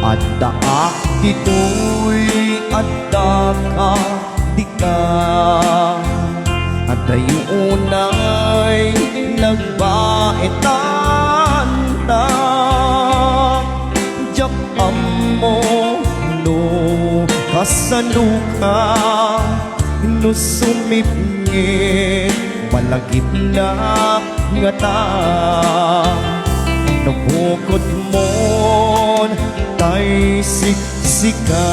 At daak dito'y adda ka di ka. At dayunay nagbaitan na Japam mo no kasaluka no sumipngit malagip na nga ta. Nabukod mo tay siksika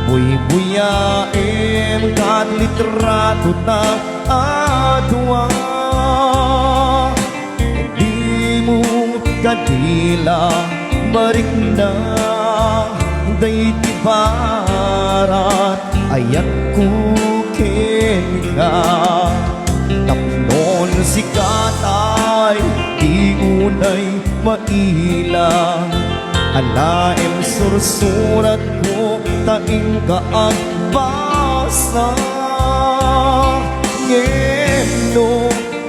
buy-buyaim kat litrato ta adwa. Di mo kadila marik na day tibarat ayak kukin ka. Tapnon si katay di unay mailang alaim sursurat ko taing kaagbasa. Ngeno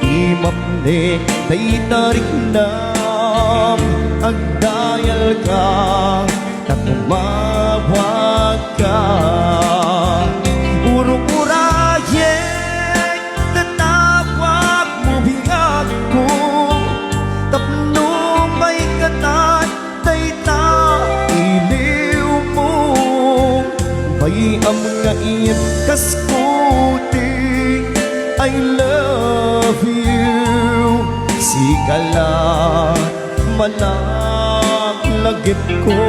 di mapne day tarik na agdayal ka na tumawag ka. Urong-urayek tatawag mo biyag ko tapno may katat day ta iliw mo. Bayam nga iyat kaskuting I love you. Sigala malaklagip ko.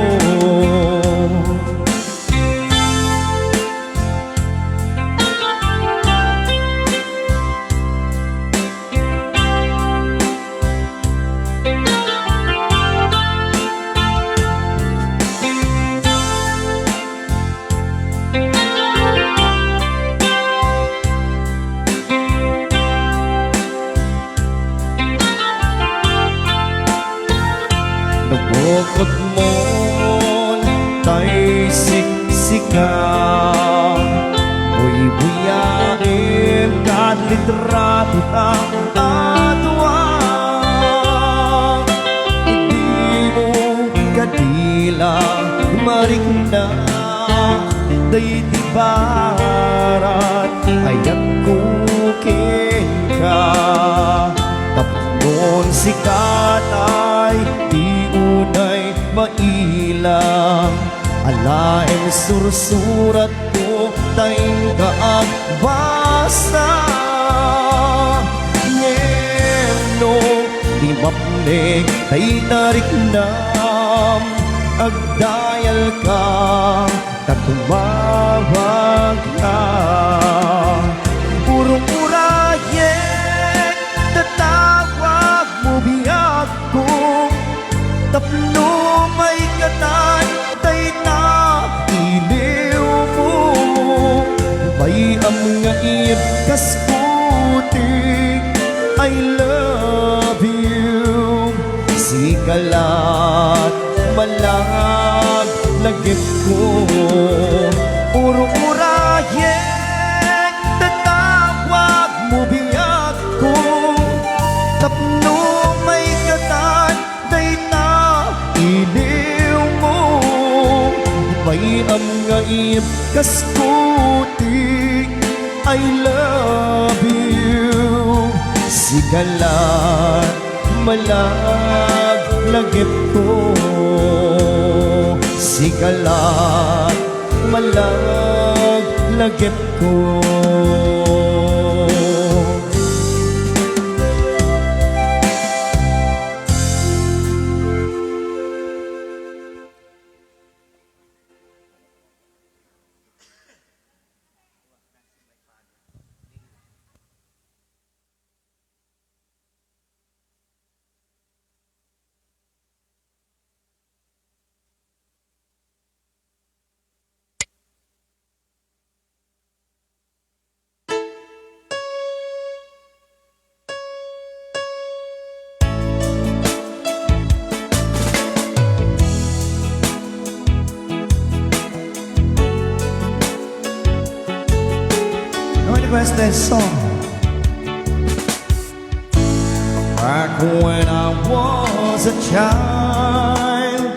Nabukod mo tay siksika buy-buyaim kat litrato ta adwa. Hindi mo kadila marik na day tibarat ayak kukin ka. Tapnon si katay di unay mailang alaim sursurat ko tayong kaagbasa. Ngeno di mapne tay tarik na agdayal ka na tumawag ka. Urong-urayek tatawag mo biyag ko tapno may katan tay ta iliw mo. Bayam nga iyat kaskuting I love you. Sikalat malag lagip ko. Urong-urayek tatawag mo biyag ko tapno may katan day ta iliw mo. Bayam nga iyat kaskuting I love you. Sikalat malaglagip ko. Sikalat malaglagip ko. Requested song. Back when I was a child,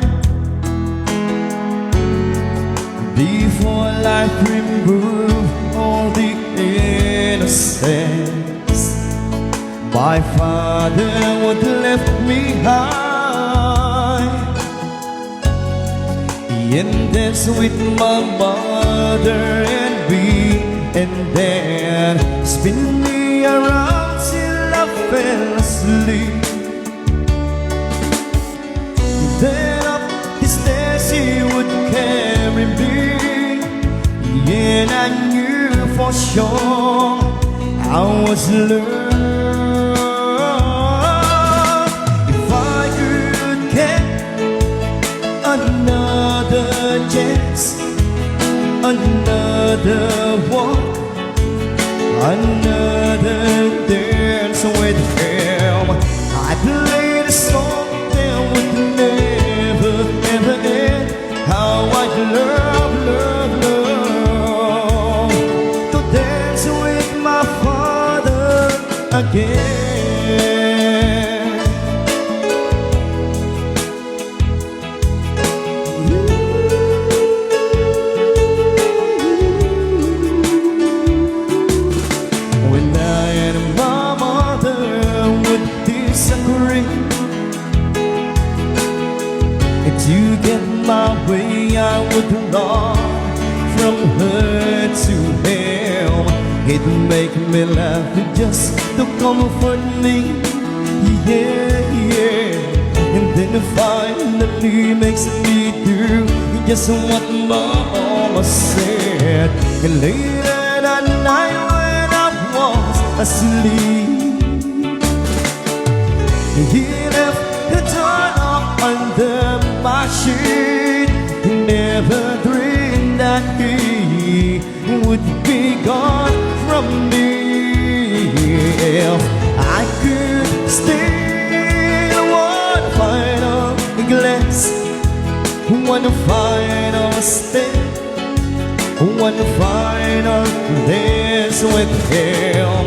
have removed all the innocence. My father would left me high and dance with my mother and me, and then spin me around till I fell asleep. Then up the stairs he would carry me, and I knew for sure I was loved. If I could get another chance, another walk, another dance with him, I'd play the song that would never, ever end. How I'd love, love, love to dance with my father again. When I and my mother would disagree, to get my way I would run from her to him. He'd make me laugh just to comfort me, yeah, yeah. And then finally makes me do just what my mama said. And later that night when I was asleep, he left the door up under my sheet. He never dreamed that he would be gone from me. If I could steal one final glance, one final step, one final dance with him,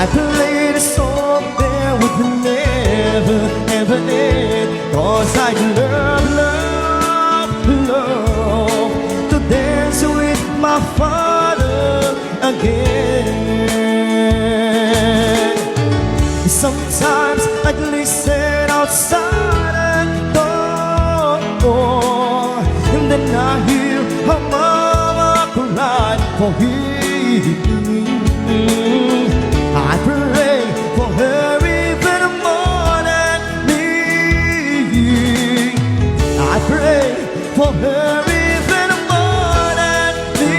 I played a song that would never, ever end. 'Cause I love, love, love to dance with my father again. Sometimes I'd listen outside the door, and then I hear her mama cry for him. I pray for her even more than me. I pray for her even more than me.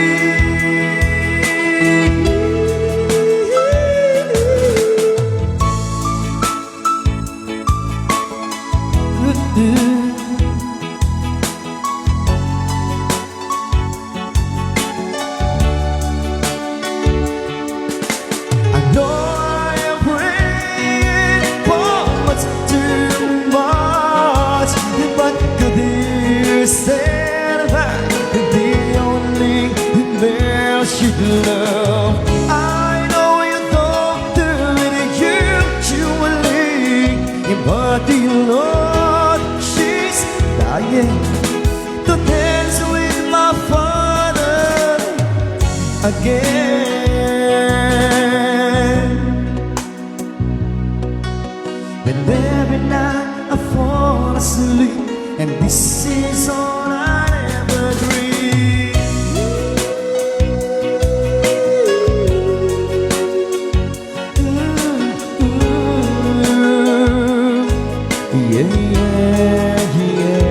I know I am praying for much too much, but could you say that the only man should love? I know you don't do it usually, but the Lord, she's dying to dance with my father again. When every night I fall asleep, and this is all I ever dream. Yeah, yeah, yeah.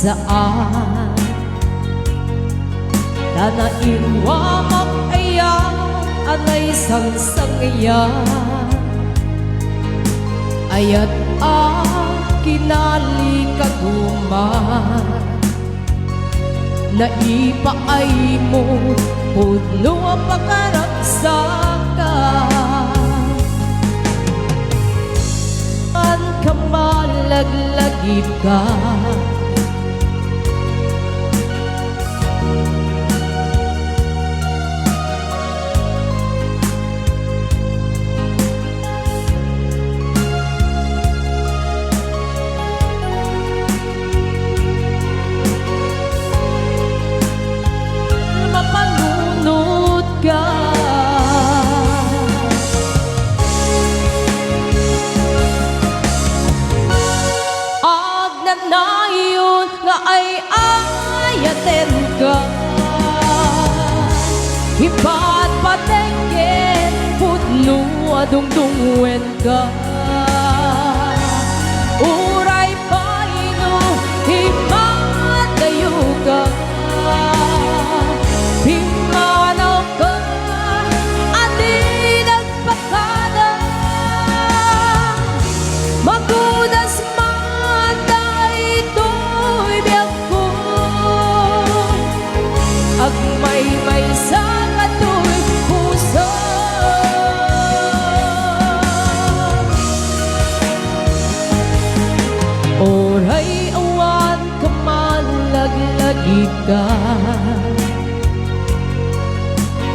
saan na naiwamak ayan anay sangsangyan ayat kinali kaguman naipaay mo puno ang pakaragsakan an kamalaglagip ka nayon nga ay ayaten ka iba't patengken putno adungdungwen ka uray paino imadayo ka himanaw ka adi nagpakada magudas agmay-may sa katoy puso oray awan kamalaglagi ka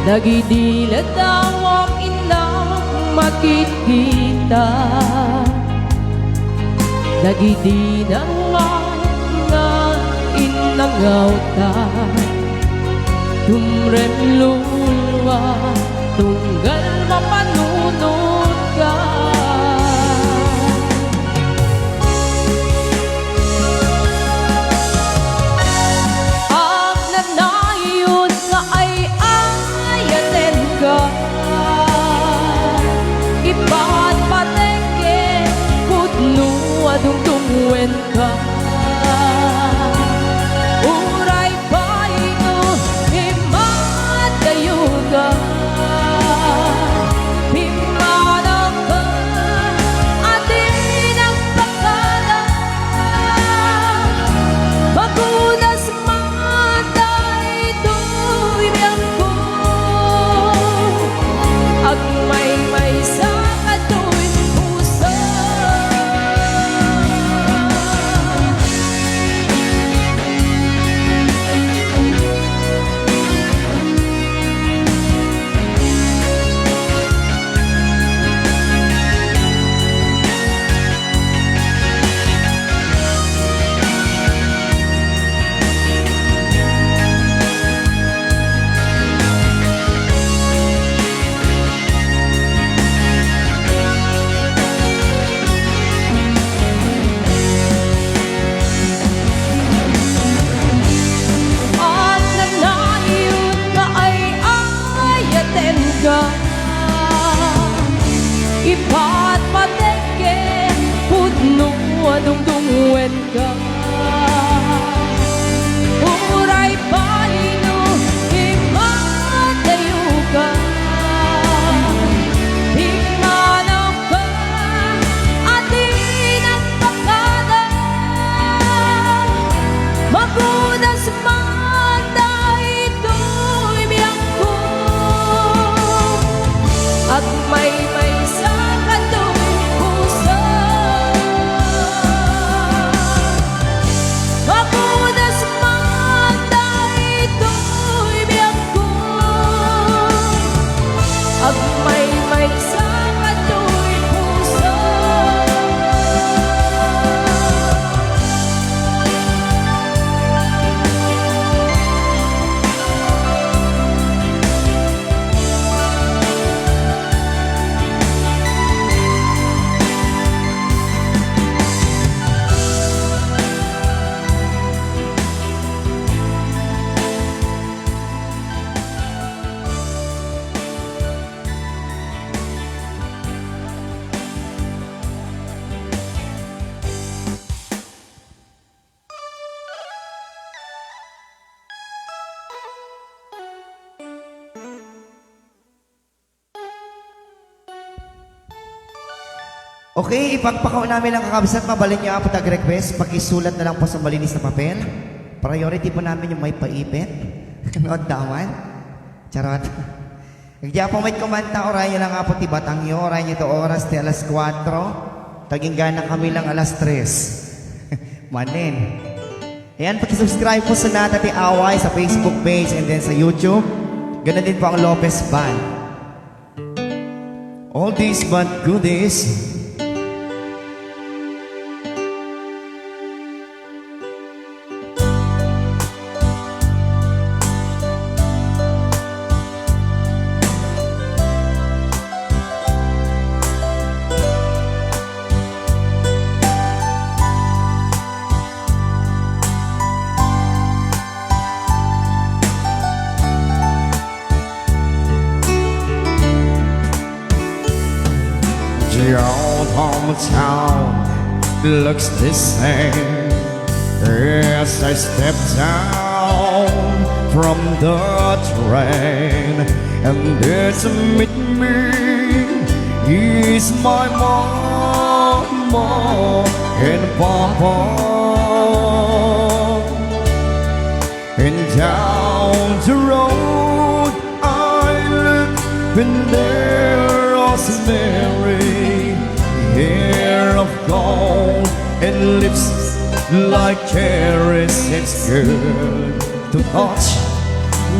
nagidilad awang inang makikita nagidinang nga inangaw ta tumrem luwa tunggal mapanunod ka ang nanayon nga ay ayaten ka iba't patengke kutno adungdungwen ka iba't patengke putno adungdungwen ka uray paino imadayo ka himanaw ka adi nagpakada magudas manda ito'y biyang ko at may sa katoy puso Okay, ipagpakaw namin lang kakabisat. Mabalin niyo po tag-request. Pakisulat na lang po sa malinis na papel. Priority po namin yung may paipit. Nood daman. Charot. Kaya po may kumanta, oray nyo lang nga po tibatang nyo. Oray nyo ito oras, ti alas 4. Taginggan na kami lang alas 3. Manin. Ayan, pakisubscribe po sa Natati Away sa Facebook page and then sa YouTube. Ganun din po ang Lopez Band. All these but goodies. The old hometown looks the same as I step down from the train, and there to meet me is my mama and papa. And down the road I look, and there was Mary, hair of gold and lips like cherries. It's good to touch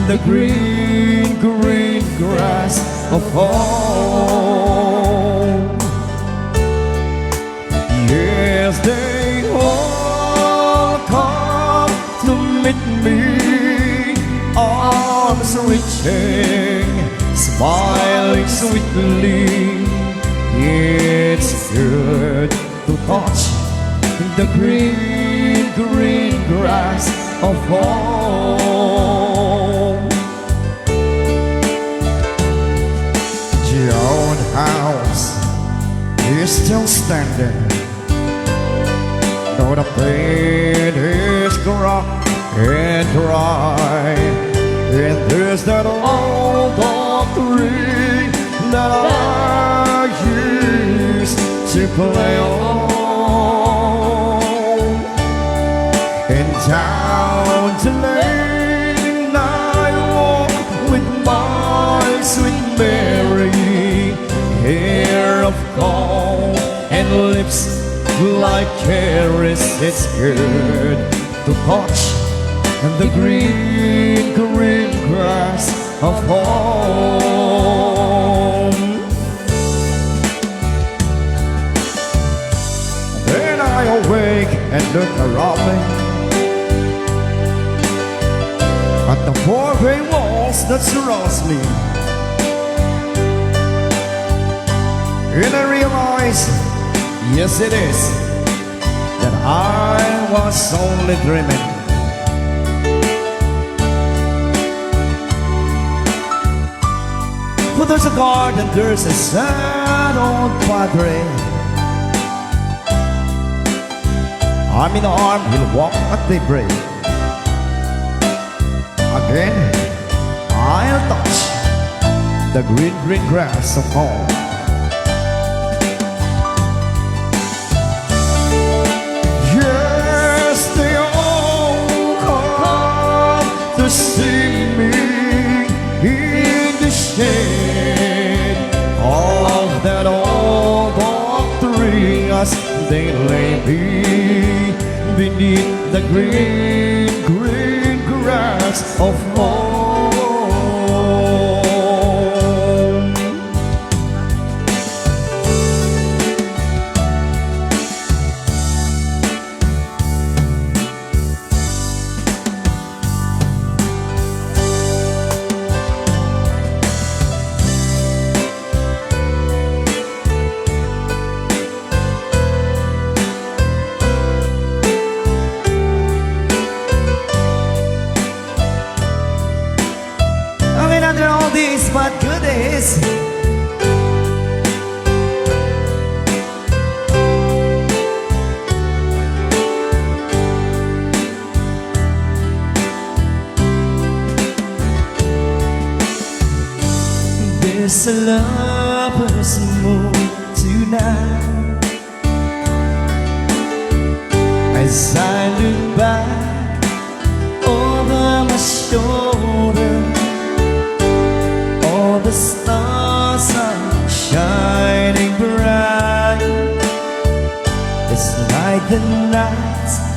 the green, green grass of home. Yes, they all come to meet me, arms reaching, smiling sweetly. It's good to touch the green, green grass of home. The old house is still standing, though the paint is dry and dry. And there's that old oak tree that I used to play on. And down the lane I walk with my sweet Mary, hair of gold and lips like cherries. It's good to touch the green, green grass of home. Then I awake and look around me at the four gray walls that surrounds me, and I realize, yes it is, that I was only dreaming. But there's a garden, there's a sad old padre. I'm in the arm, he'll walk at daybreak. Again, I'll touch the green, green grass of home. Yes, they all come to see me in the shade of that old oak tree, as they lay me beneath the green, green grass of home. But goodies. There's a lover's moon tonight. As I look back over my shoulder, all the stars are shining bright. It's like the nights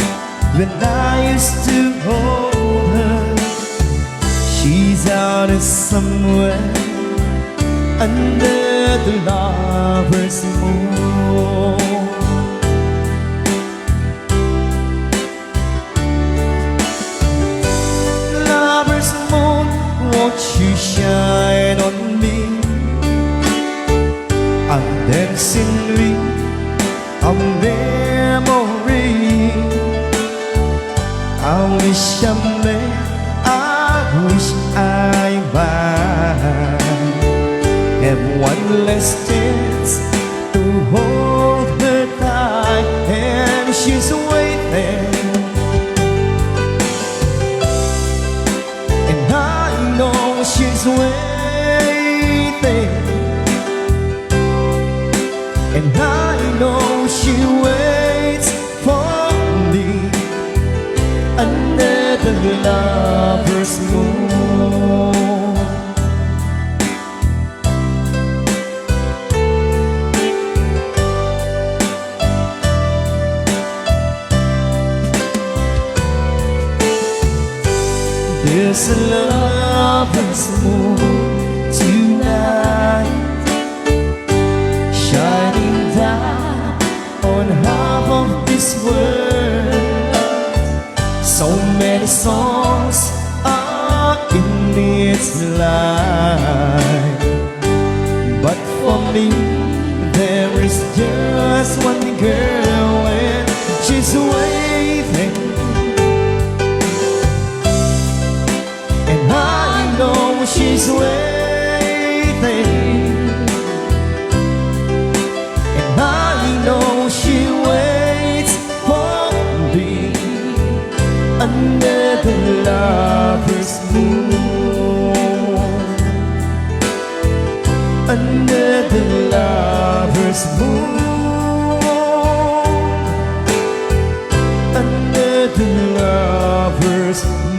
when I used to hold her. She's out somewhere under the lover's moon. Lover's moon, won't you shine on me? I'm dancing with a memory. I wish I may, I wish I might have one last chance to hold her tight, and she's waiting. And I know she's waiting. And I know she waits for me under the lover's moon. There's a lover's moon tonight, shining down on half of this world. So many songs are in its light, but for me there is just one girl, and she's waiting. And I know she's waiting. And I know she waits for me under the lover's moon. Under the lover's moon. Under the lover's moon.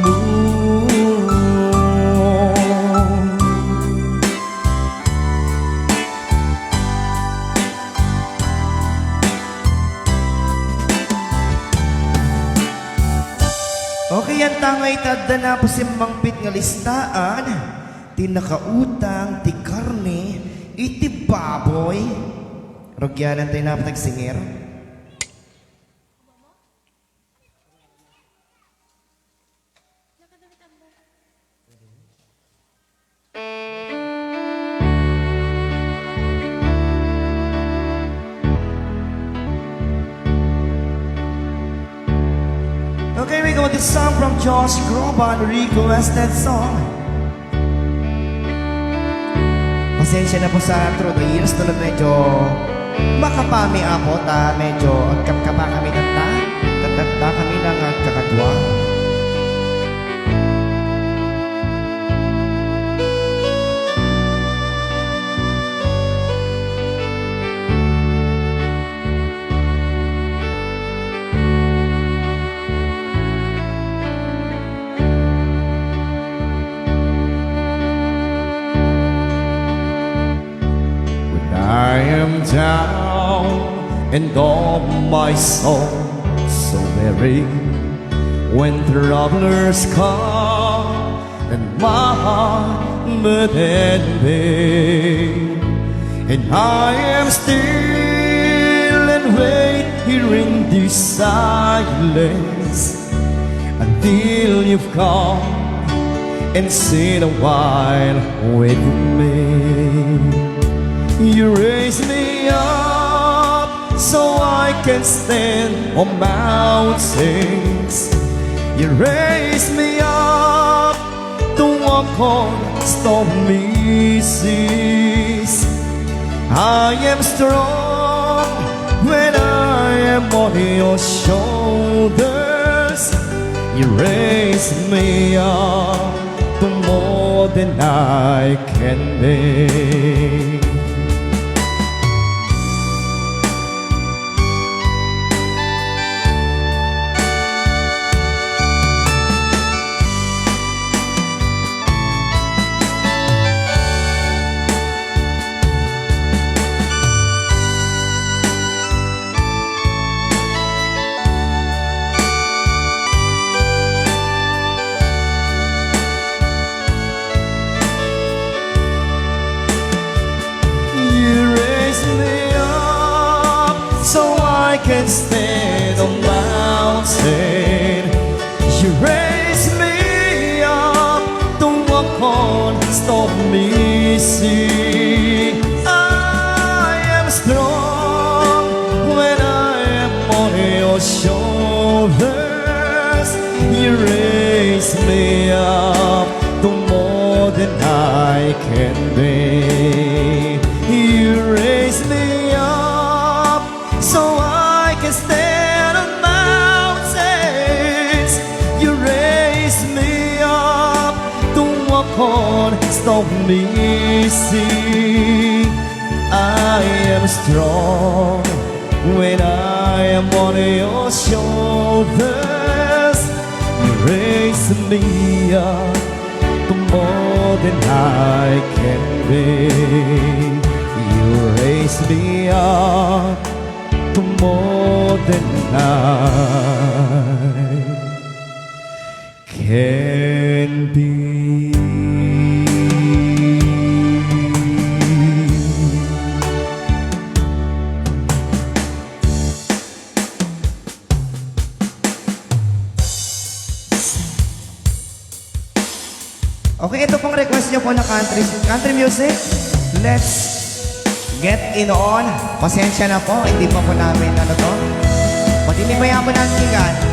Okay, yan tangay tadda na po si mangpit nga listaan. Ti nakautang, ti karne, iti baboy. Rogyanan tayo na patagsingir. Okay, we go with this song from Josh Groban, requested song. Pasensya na po sa through the years, tulad medyo makapami ako, medyo agkapkapa kami tatagda kami ng kakadwa. I am down and all my soul so weary, when travelers come and my heart burdened be, and I am still and wait here in this silence until you've come and sit a while with me. You raise me up so I can stand on mountains. You raise me up to walk on stormy seas. I am strong when I am on your shoulders. You raise me up to more than I can bear. can stand on mountain. You raise me up to walk on stormy sea. I am strong when I am on your shoulders. You raise me up to more than I can bear. You raise me up so I can stand on mountains. You raise me up to walk on stormy sea. I am strong when I am on your shoulders. You raise me up to more than I can bear. You raise me up to more than I can be. Okay, ito pong request nyo po na country music. Let's get in on. Pasensya na po, hindi pa po namin ano to. Pag hindi pa yaman ang tigan.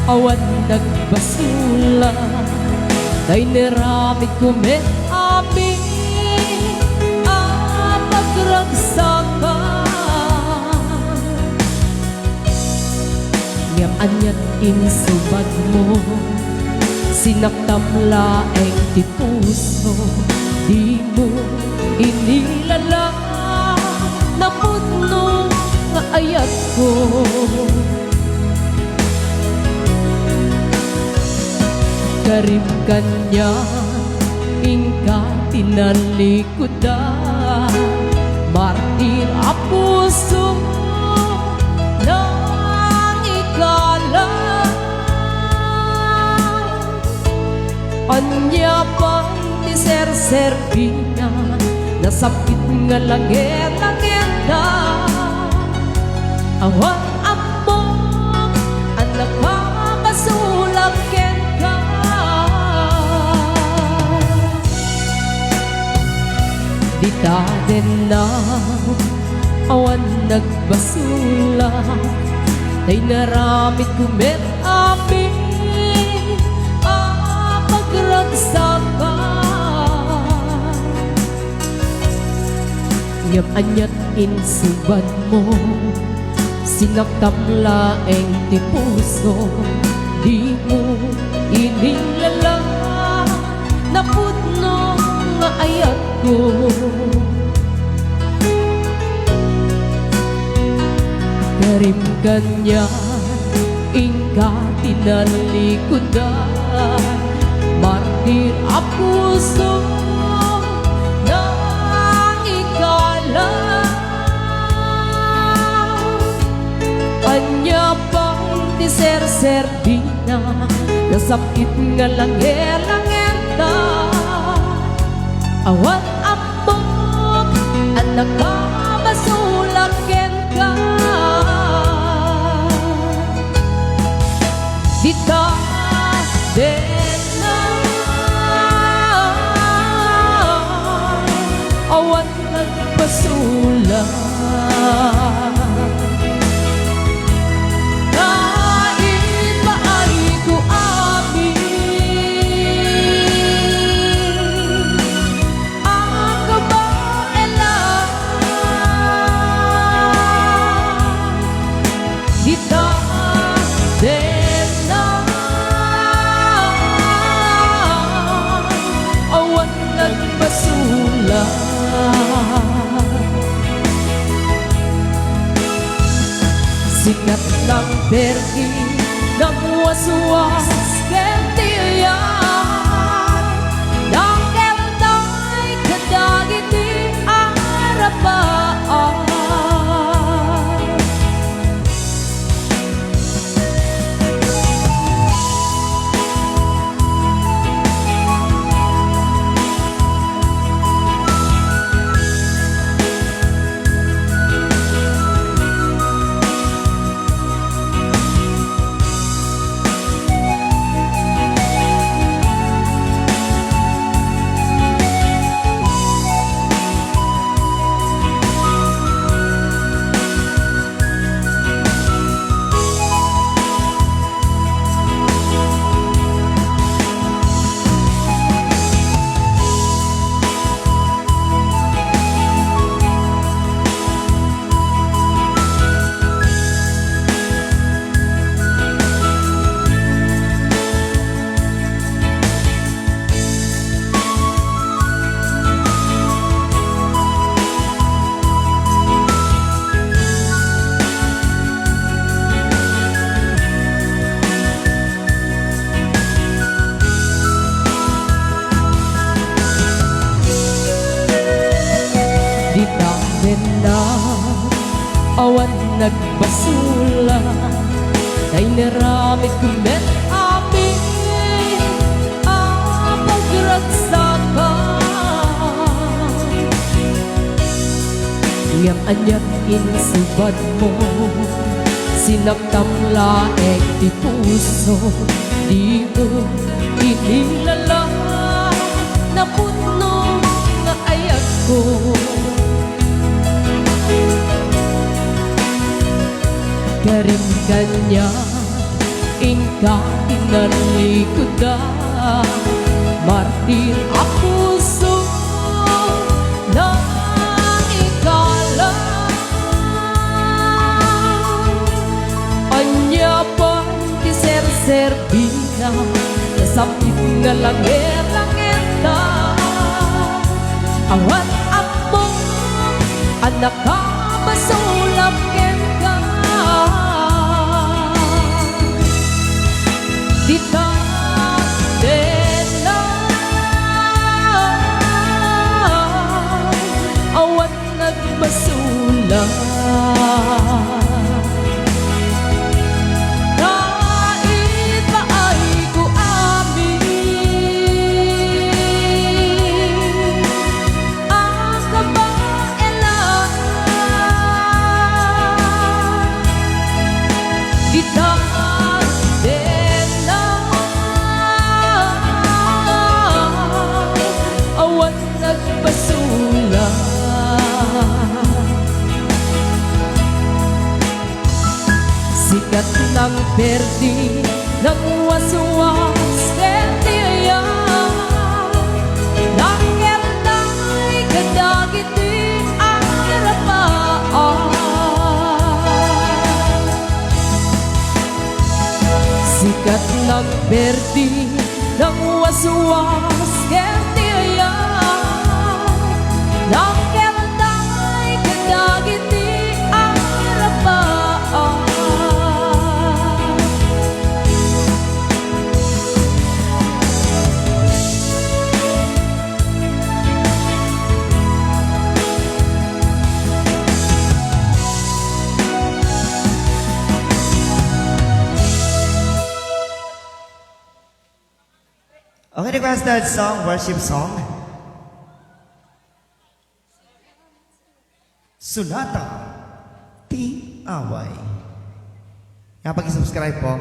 Awan nagbasula Tay niramid kumit amin At pagragsakan Ngam anyat insubad mo Sinaktamla ang ti puso Di mo inilala Napudno nga ayat ko Karim kanya ingka tinalikudan Martir a puso ng ikalang Anya pang ni ser-servina Nasapit nga langit-langit na Awan amo ang nakakasulak Dita din na awan nagbasula Tay naramid kumit amin pagragsakan Ngam anyat insuban mo Sinaktamla ang ti puso Di mo inilala Napudno nga ayat ko Karim kanya ingka tinalikudan Martir a puso ng ikalang Anya pang ti ser-servina Nasakit nga langit-langita Awan amok ang nakabasulakin ka Dita din na awan nagpasulat Kahit pa ay ko amin perdi ng waswas kentiyan dahil na'y kadagiti arapaan. Di namin na awan nagbasula Kay naramit kumet amin ang pagragsakan. Yang anyat insubad mo sinaktam laeng di puso, di mo inilala na puno nga ayag ko. Karin kanya ingka inalikuda martir ako so na ikala anya pa ti ser-servina nasapit nga langer-langeta awat ako anak ka masulap ka Dita dena awan nagbasula kahit paay ko amin ang kabaelan Dita basula sikat ng perdi ng waswas kentiya langit na'y kadagiti arapaan sikat ng perdi ng waswas kentiya Langit na'y kadagiti arapaan Okay, requested song, worship song. Sulata Ti Away. Kapag i-subscribe po.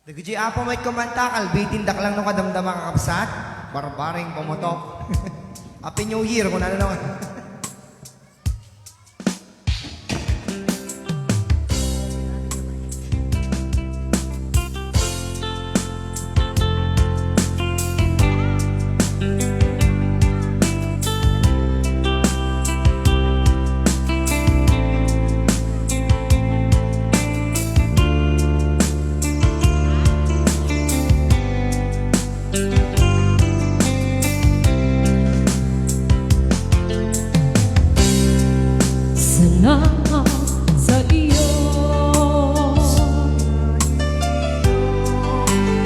Dagji apo may kumanta, kalbitin dak lang nung kadamdama kakapsat. Barbaring pumutok. Happy New Year kung ano naman.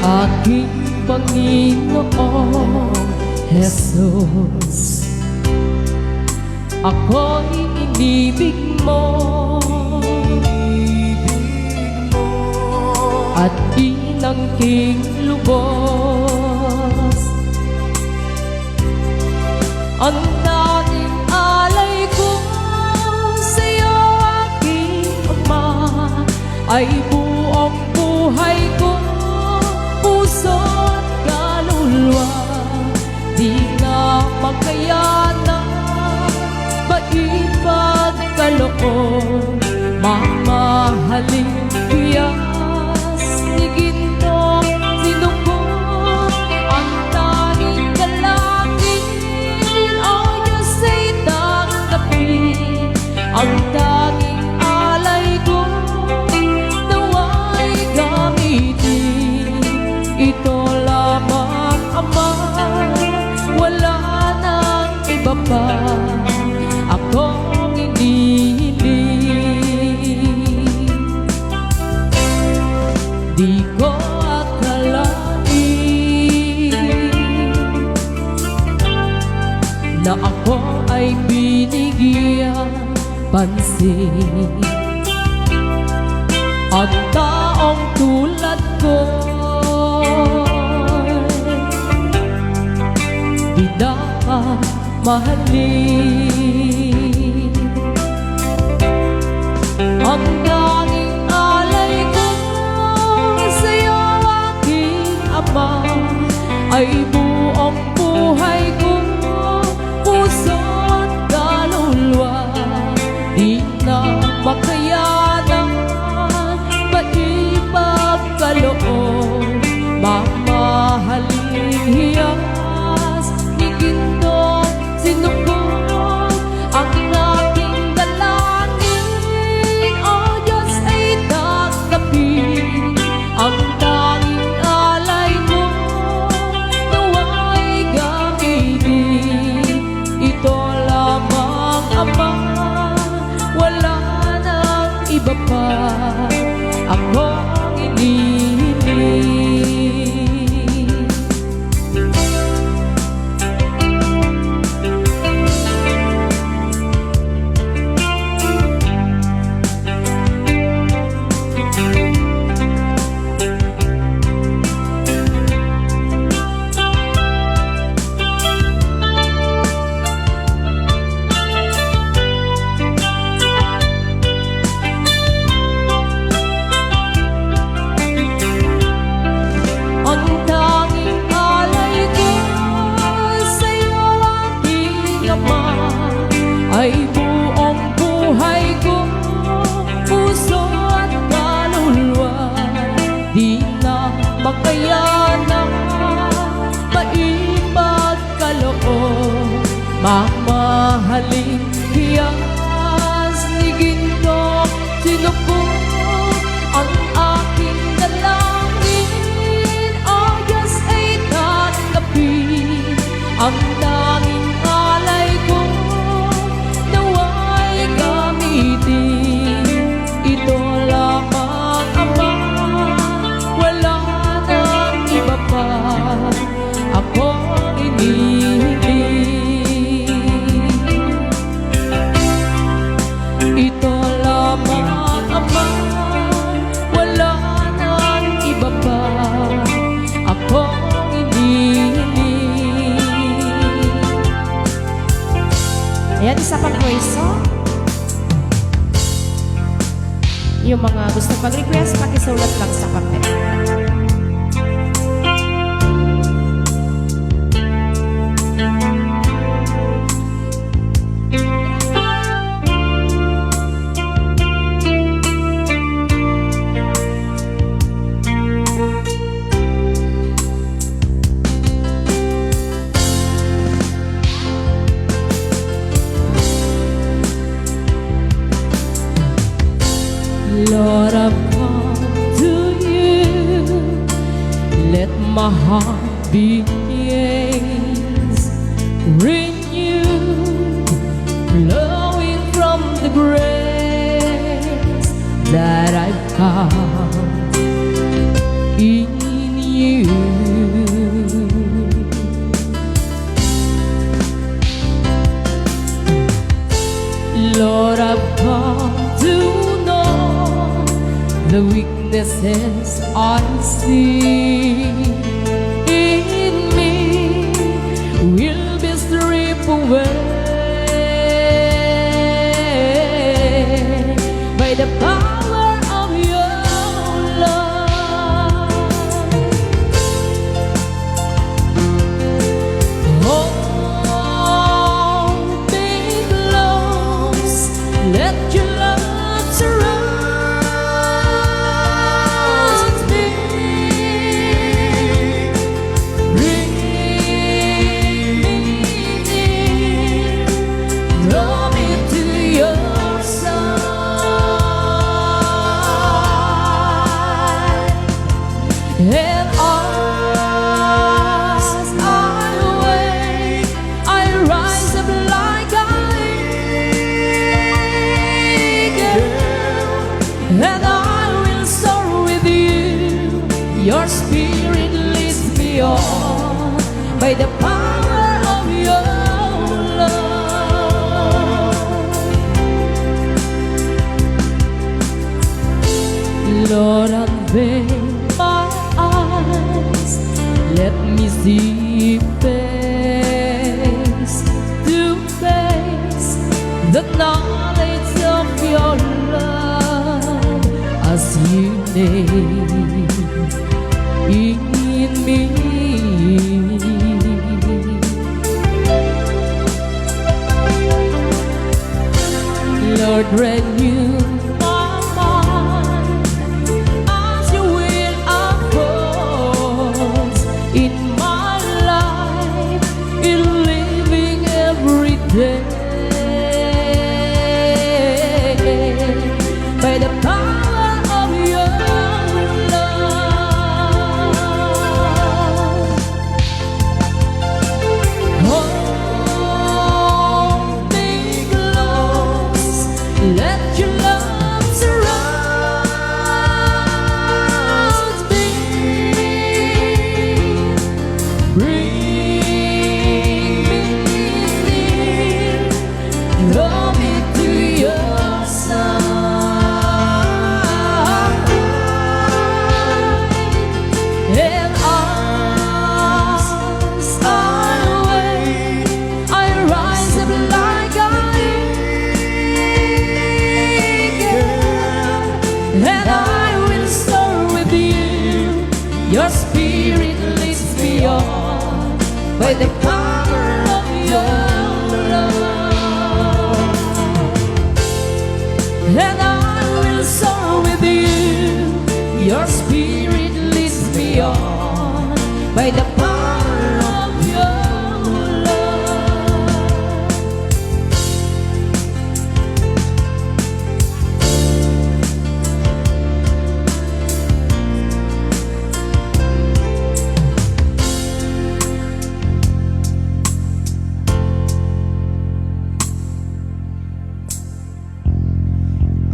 aking Panginoong Jesus. Ako'y inibig mo at inangking lubos. Ang dating alay ko sa'yo, aking Ama, ay buong buhay ko, puso at kaluluwa. Di na makayanan, maipagkaloob, mamahalin tiyas ni ginto sinugod. Ang tanging dalangin, o Diyos ay tanggapin. Ang tanging alay ko, nawa'y gamitin. Ito lamang, Ama, wala nang iba pa akong inihiling. Di ko akalain na ako ay binigyan pansin. Ang taong tulad ko di dapat mahalin. Ang tanging alay ko sa'yo, aking Ama, ay buong buhay ko, puso at kaluluwa. Di na makayanan, maipagkaloob, mamahalin hiyas ni ginto sinugod. Ang aking dalangin, o Diyos ay tanggapin. Ang tanging alay mo, nawa'y gamitin. Ito lamang, Ama, wala nang iba pa akong inihiling. Ay buong buhay ko, puso at kaluluwa. Di na makayanan, maipagkaloob, mamahalin hiyas ni ginto sinugod. Ang aking dalangin, o Diyos ay tanggapin. Ang tanging alay ko, nawa'y gamitin. Ito lamang, Ama, wala nang iba pa akong inihiling. Ito lamang, Ama, wala nang iba pa akong inihiling. Ayan, isa pang praise song. Yung mga gusto mag-request, pakisulat lang sa papel. Lord, I've come to you. Let my heart be changed, renewed, flowing from the grace that I've found in you. weaknesses I see in me will be stripped away by the power of your love. Hold me close, let your love surround me. Bring me near, draw me to your side. And as I wait, I rise up like an eagle, and I will soar with you. Your spirit leads me on by the power of your love. Lord, unveil my eyes, let me see face to face the knowledge of your love as you name in me. Lord, renew my mind as you will unfold in my life, in living every day by the power of your love. Hold me close, let your love surround me. Bring me near, draw me to your side. And as I wait, I rise up like an eagle, and I will soar with you. Your spirit leads me on by the power of your love, and I will soar with you. Your spirit leads me on by the power of your love.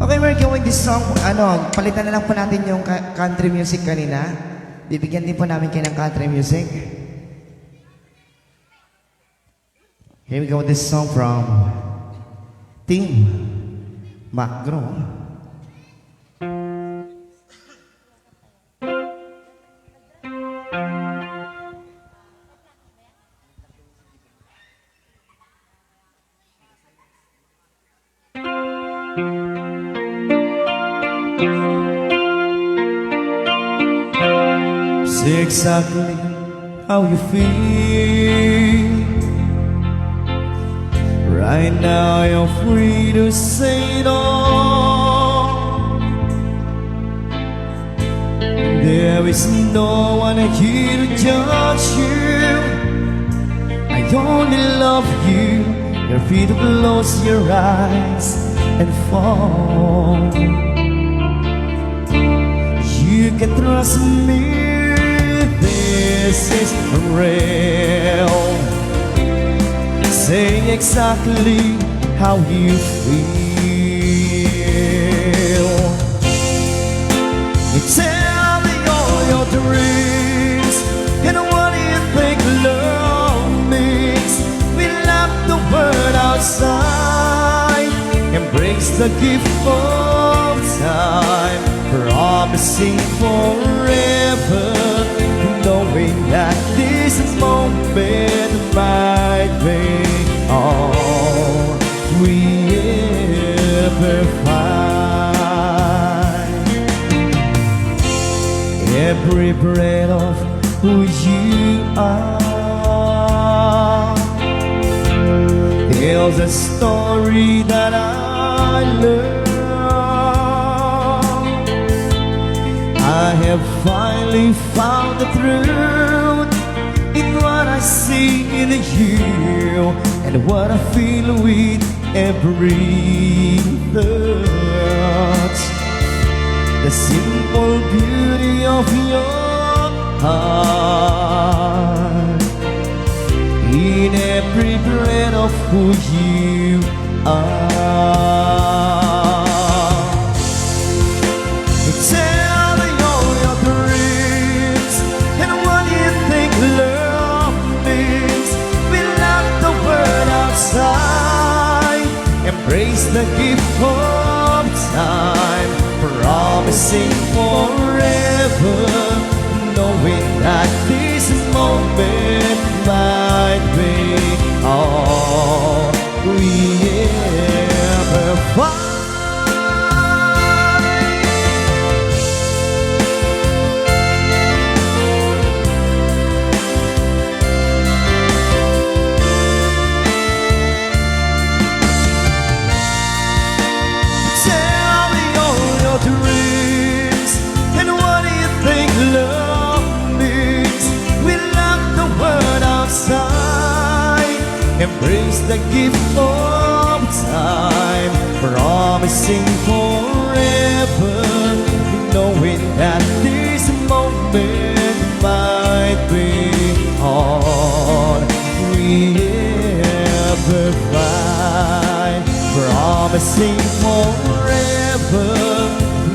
Okay, we're going this song. Palitan na lang po natin yung country music kanina. Bibigyan din po namin kayo ng country music. Here we go with this song from Team Macro. Say exactly how you feel. Right now you're free to say it all. There is no one here to judge you. I only love you. You're free to close your eyes and fall. You can trust me, this is real. Say exactly how you feel. You tell me all your dreams, and what do you think love means? We left the world outside, embrace the gift of time. promising forever, knowing that this moment might be all we ever find. Every breath of who you are tells a story that I love. I have finally found the truth in what I see in you and what I feel with every thought. The simple beauty of your heart in every breath of who you are. Tell me all your dreams and what you think love means. We lock the world outside, embrace the gift of time, promising forever, knowing that this moment might be all we ever find. Tell me all your dreams and what do you think love means. We lock the world outside, embrace the gift of time, promising forever, knowing that this moment might be all we ever find. Promising forever,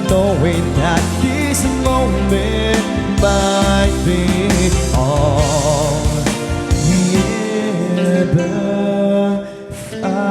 knowing that this moment might be all we ever find.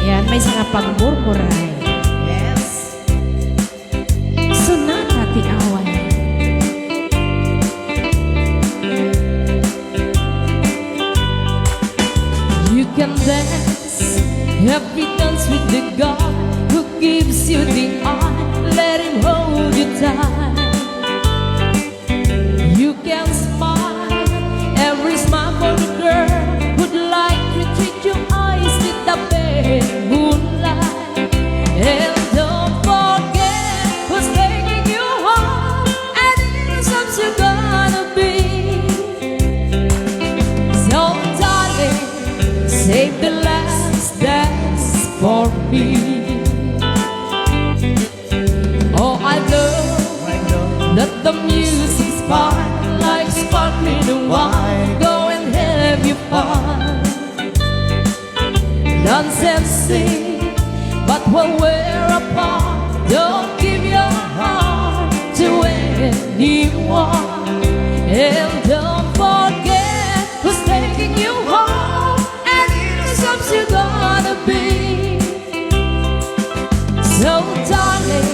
Yan, may mga pagmurmuray. Yes. Sonata ti away. You can dance, happy dance with the God who gives you the eye. Let him hold you tight. You can smile, every smile for the girl who'd like to treat your eyes with the pale moonlight. And don't forget who's taking you home, and it's up you're gonna be. So darling, save the last dance for me. Oh, I love that the music's fine, like sparkling wine. Go and have your fun, dance and sing, but while we're apart, don't give your heart to anyone. And don't forget who's taking you home, and it's up you're gonna be. So darling,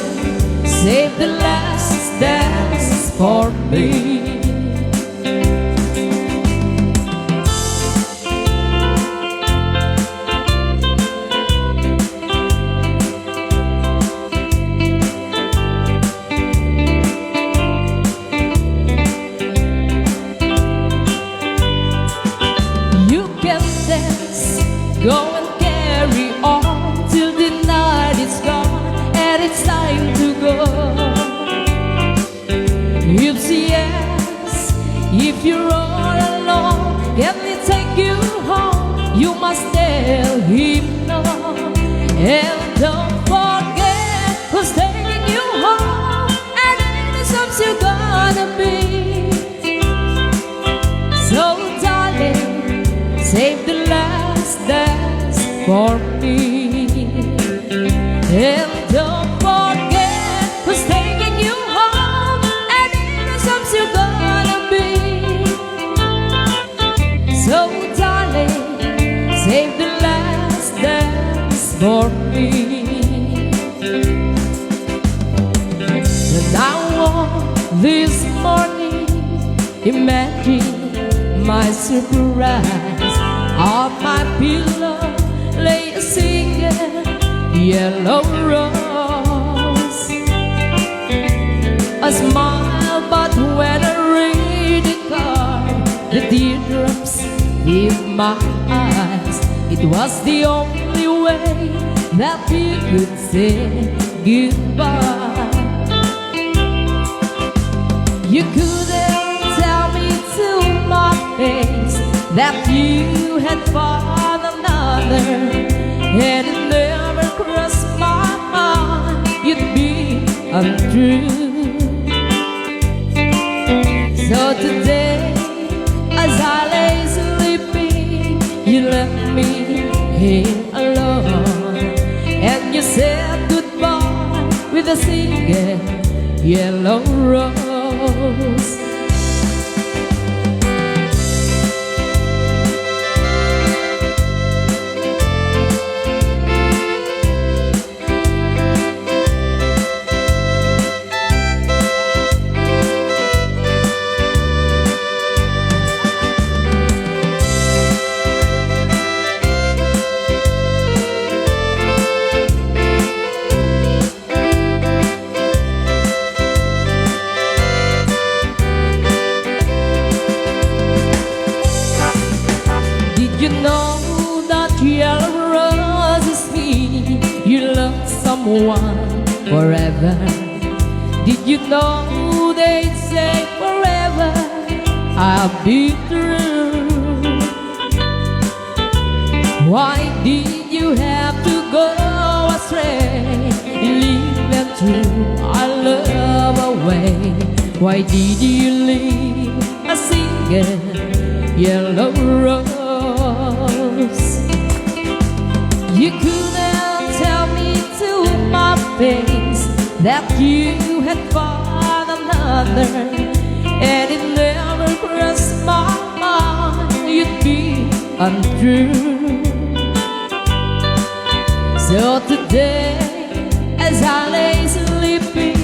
save the last dance for me. carry on till the night is gone and it's time to go. If she asks if you're all alone, can we take you home? You must tell him no. And don't forget who's taking you home and the songs you're gonna be. So darling, save the last dance for me. And don't forget who's taking you home and the songs you're gonna be. So darling, save the last dance for me. And I woke this morning, imagine my surprise. On my pillow lay a single yellow rose. A smile, but when I read the card, the teardrops in my eyes. It was the only way that we could say goodbye. You couldn't tell me to my face that you had found another, and it never crossed my mind you'd be untrue. So today, as I lay sleeping, you left me here alone, and you said goodbye with a single yellow rose. You know that yellow rose is me. You love someone forever. Did you know they say forever I'll be true? Why did you have to go astray, leave and threw our love away? Why did you leave a single yellow rose? You couldn't tell me to my face that you had found another, and it never crossed my mind you'd be untrue. So today, as I lay sleeping,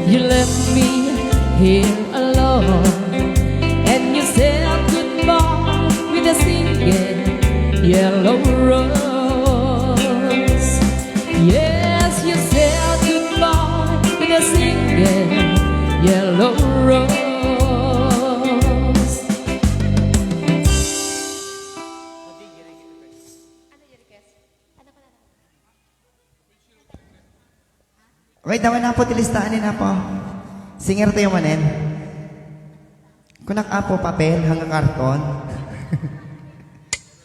you left me here alone, and you said goodbye with a single yellow rose. Yes, you said goodbye with a single yellow rose. Okay, dawan na po tilistaan na po. Singer tayo manen. Kunak apo papel hanggang karton.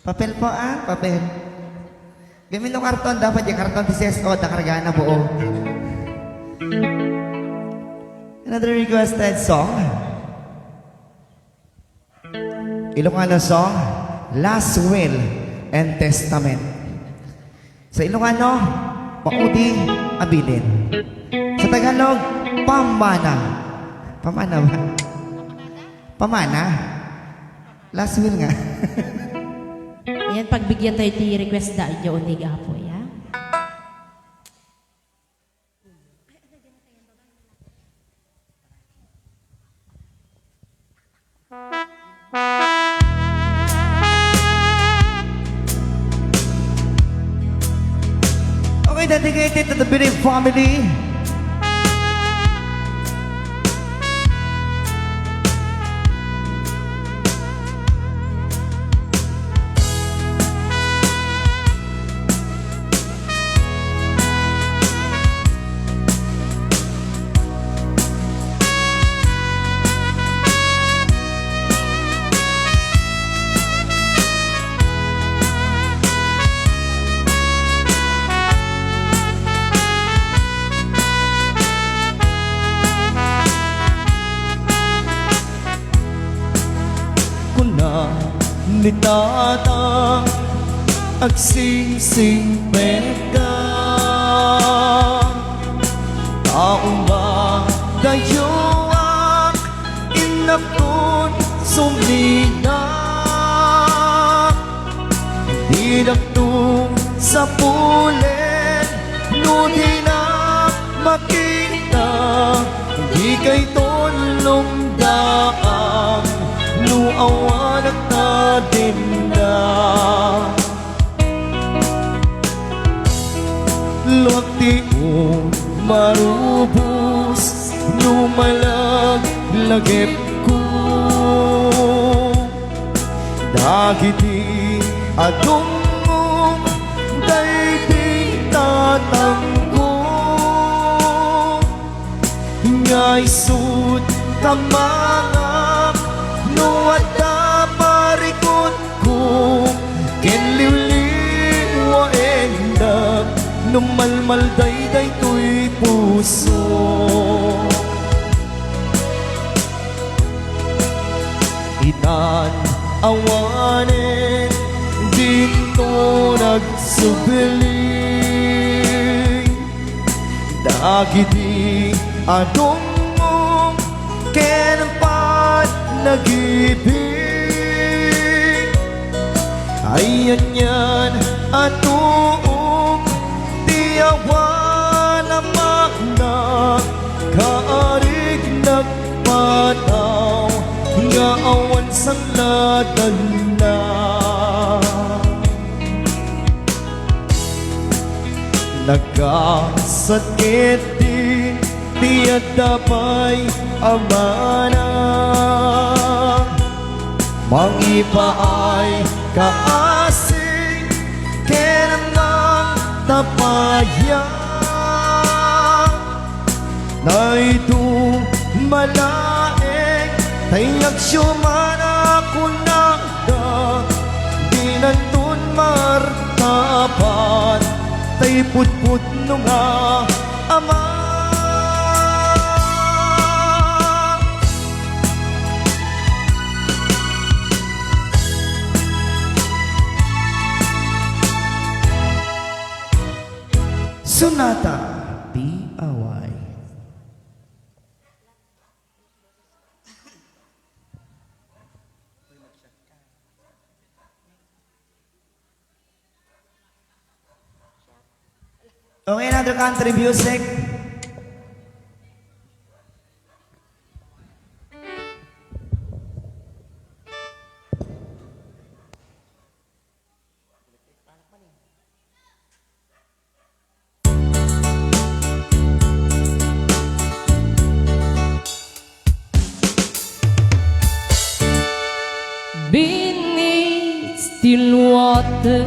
Papel po papel. Gamin no karton, dapat yung karton tises o dakarga na buo. Another requested song. Ilocano song, Last Will and Testament. Sa Ilocano, Maudi Abilin. Sa Tagalog, Pamana. Pamana ba? Pamana? Last will nga. Ayan, pagbigyan tayo ti request da inyo unig apo, ya. Okay, dedicated to the Bilim family. Nitata agsingsing peka taong ba dayuak inapon suminak didaktung sa pulen nudinak makita di kay tolong daang luawan at nadinda Lotiong marubos numalag lagip ko dagiti adungong daigdig tatanggo ngay sud kamangak no at parikot ko kenliwliw wa endak numalmal dayday to'y puso inan awanin dito nagsubili dagiti adong kenampat nag-ibig ayan yan atong tiyawan naman na kaarig nagpataw nga awan sang ladan na nagkasakit din tiyak dabay amana mangipaay kaasing kenamang tapaya na ito malaeng tayak syumana kunanda di nandun martapan tay putput nung ama Sonata P.A.Y. Okay, another country music. Beneath still waters,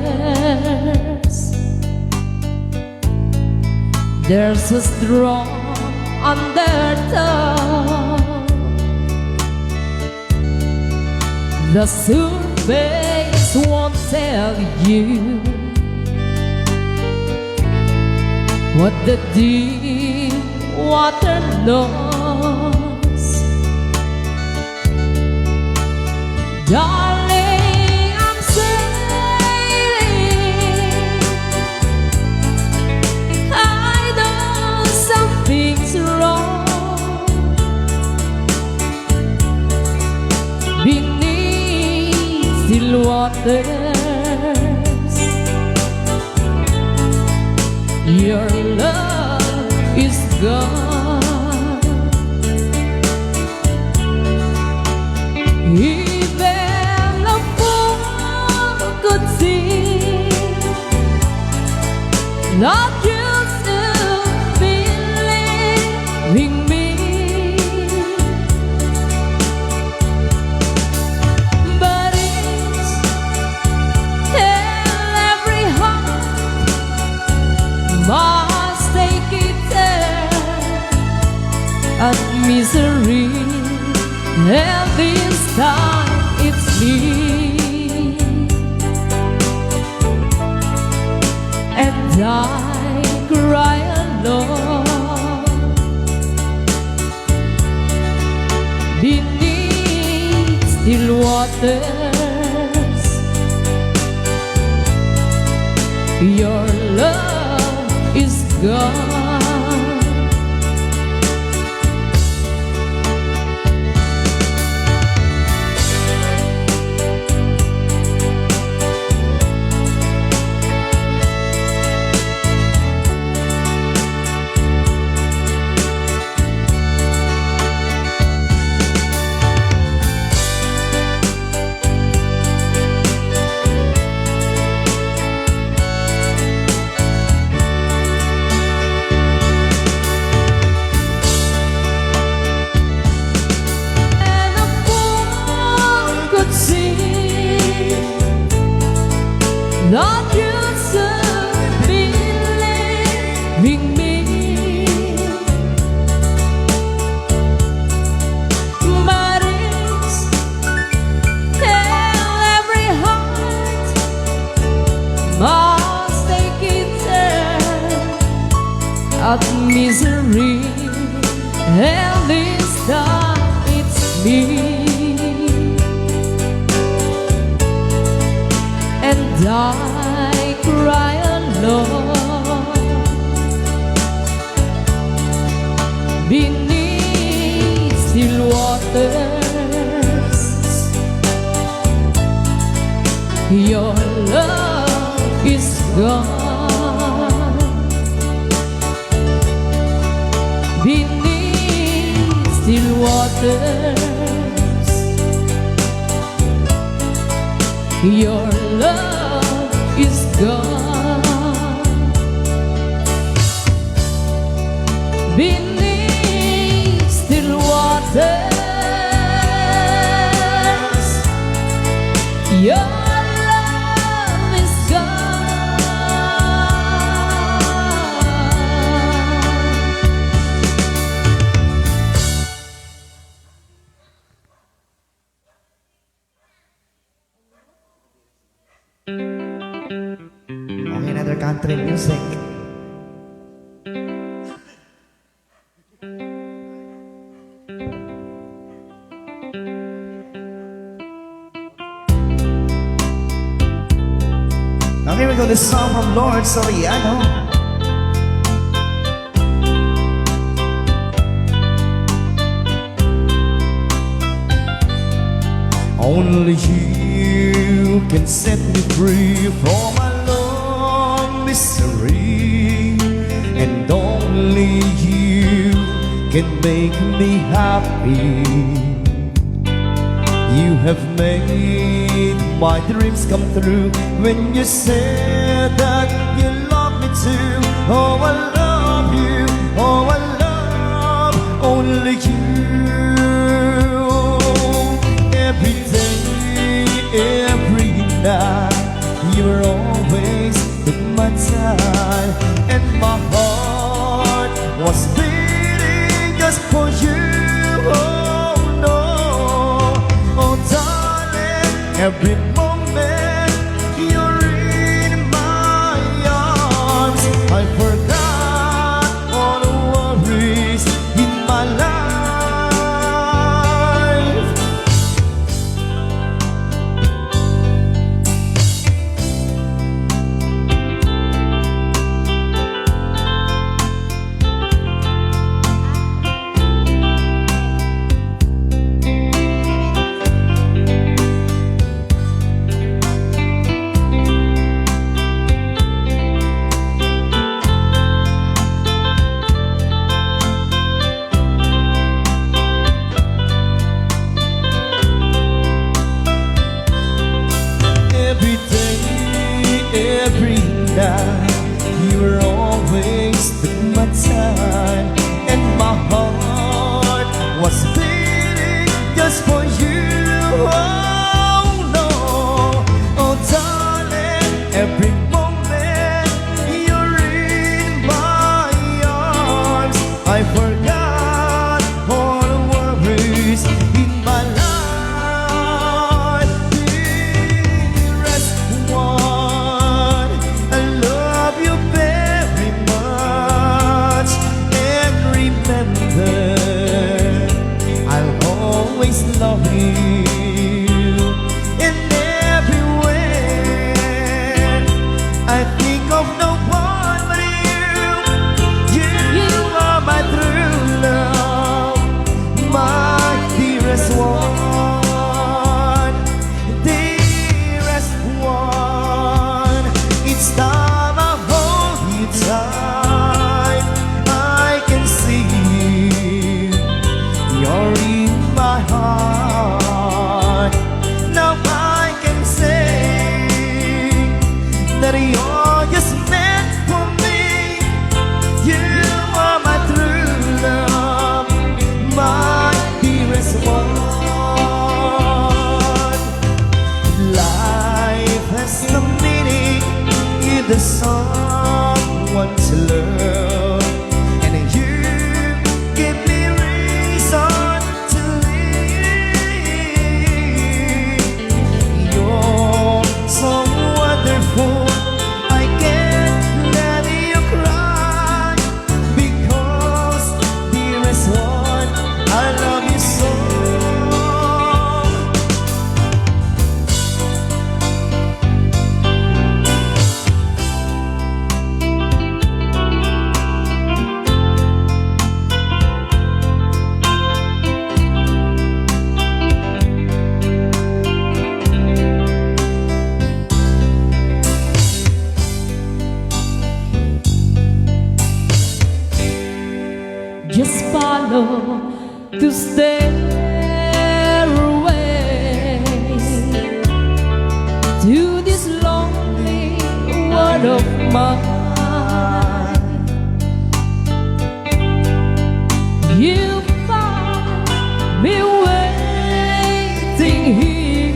there's a strong undertow. The surface won't tell you what the deep water knows. Darling, I'm sailing. I know something's wrong. Beneath still waters, your love is gone. Could see not just a feeling me, but it's in every heart must take its turn at misery, and this time it's me. And I cry alone beneath still waters. Your love is gone. Thought you'd soon be leaving me, but it's tell every heart must take its turn at misery, and this time it's me. And I cry alone beneath still waters. Your love is gone beneath still waters. Your love is gone beneath still waters. Your love is Okay, another country music. Now here we go, this song from Lord Soriano. Only you can set me free from my long misery, and only you can make me happy. You have made my dreams come true when you said that you love me too. Oh, I love you, oh, I love only you. Every day, every night, you're always with my side, and my heart was beating just for you. Oh no, oh darling, every moment you're in my arms, I forgot all the worries in my life. someone to love, and you give me reason to live. You're so wonderful, I can't let you cry, because dearest one, I love you so. Just follow the stairway to this lonely world of mine. You find me waiting here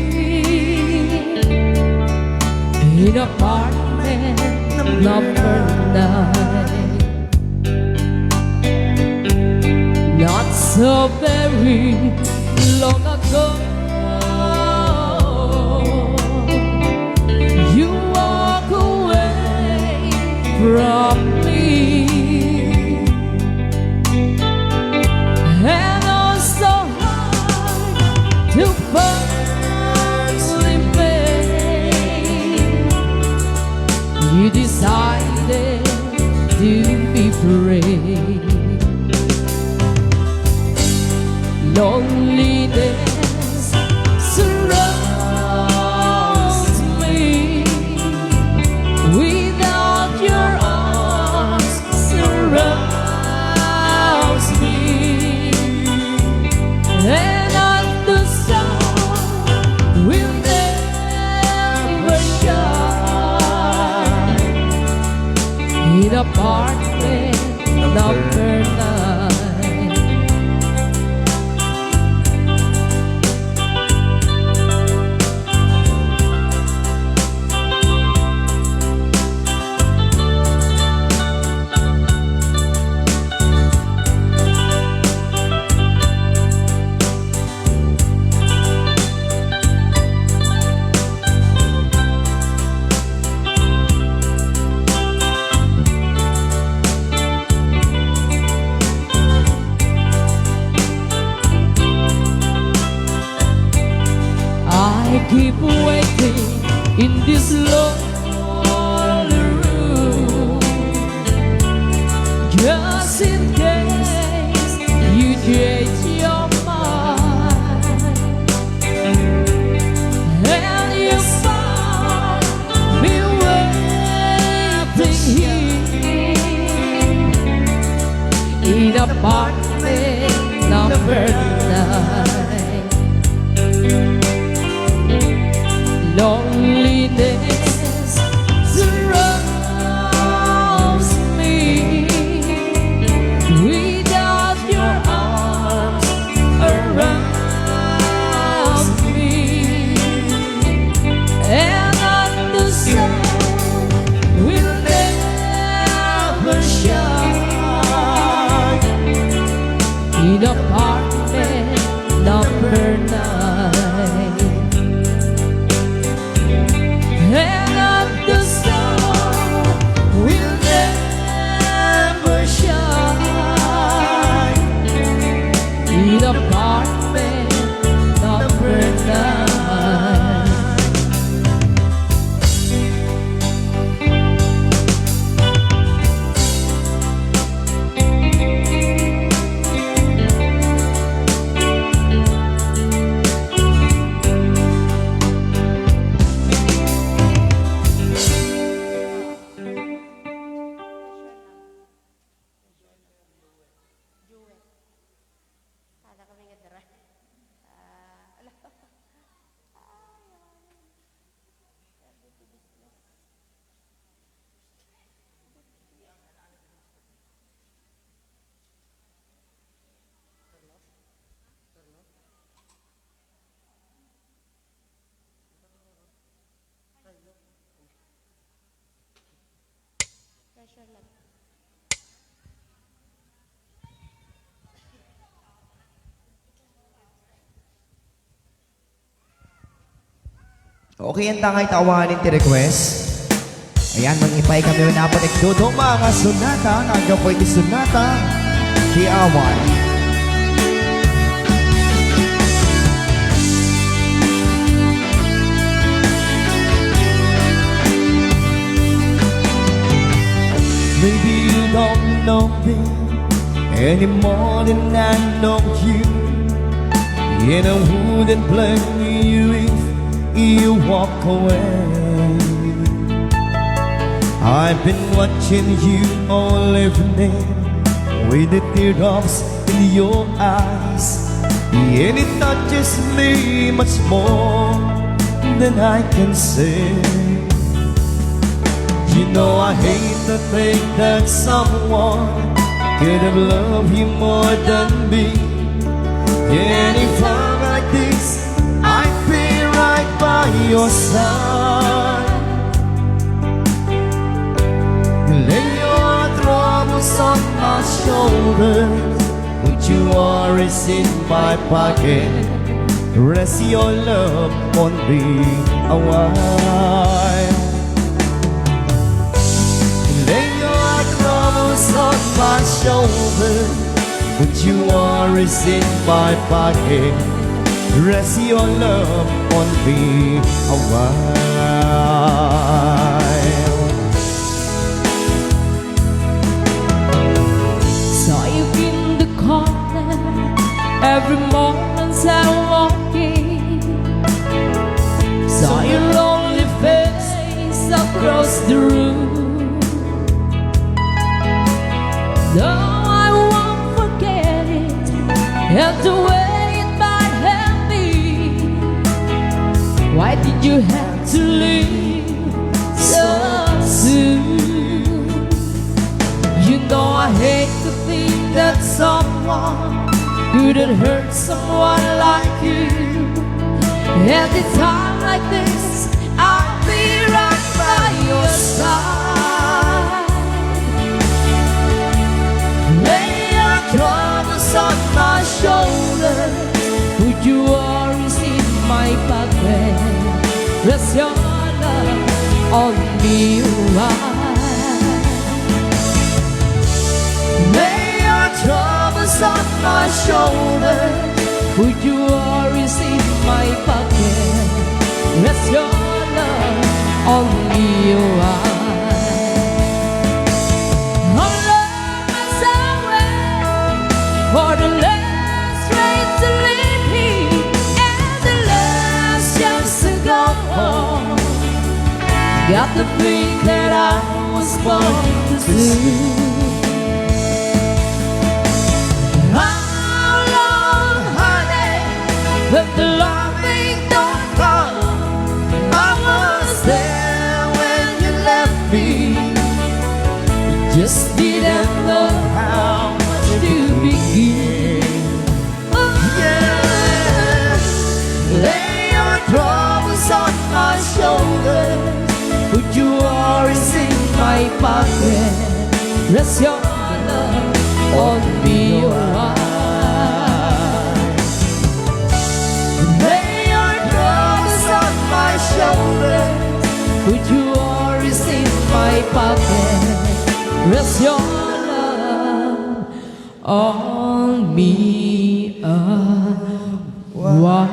in apartment number 9. Not so very long ago, you walk away from me, and also hard to finally face. You decided to be brave. Loneliness surrounds me, without your arms surrounds me, and at the sun will never shine in apartment number 9. I keep waiting in this lonely room, just in case you change your mind, and you find me waiting here in apartment number 9. Loneliness surrounds me, without your arms around me, and at the sun will never shine in apartment number 9. Okay, ang tangay tawanin ti request. Ayan, mag-ipay kami na po nagdodo mga sunata. Nandiyan po iti sunata. Di awan. Maybe you don't know me any more than I know you. And I wouldn't blame you if you walk away. I've been watching you all evening with the teardrops in your eyes, and it touches me much more than I can say. You know I hate to think that someone could have loved you more than me. And if I'm like this, I'd be right by your side. Lay your troubles on my shoulders, put your worries in my pocket. Rest your love on me a while. Lay your troubles on my shoulders, put your worries in my pocket. Rest your love on me a while. Saw you in the corner every morning as I walk in. Saw your lonely face across the room. Though I won't forget it, and the way it might have been. Why did you have to leave so soon? You know I hate to think that someone could have hurt someone like you. Every time like this, I'll be right by your side. Lay your troubles on my shoulder, put your worries in my pocket. Rest your love on me a while. Lay your troubles on my shoulder, put your worries in my pocket. Rest your love on me a while. Our love is away for the last train to leave here, and the last chance to go home. Got the thing that I was born to do. How long, honey, if the loving don't come? I was there when you left me. Just didn't know how much to begin. Oh, yeah. Lay your troubles on my shoulders, put your worries in my pocket. Rest your love on me a while. Lay your troubles on my shoulders, put your worries in my pocket. Rest your love on me a while.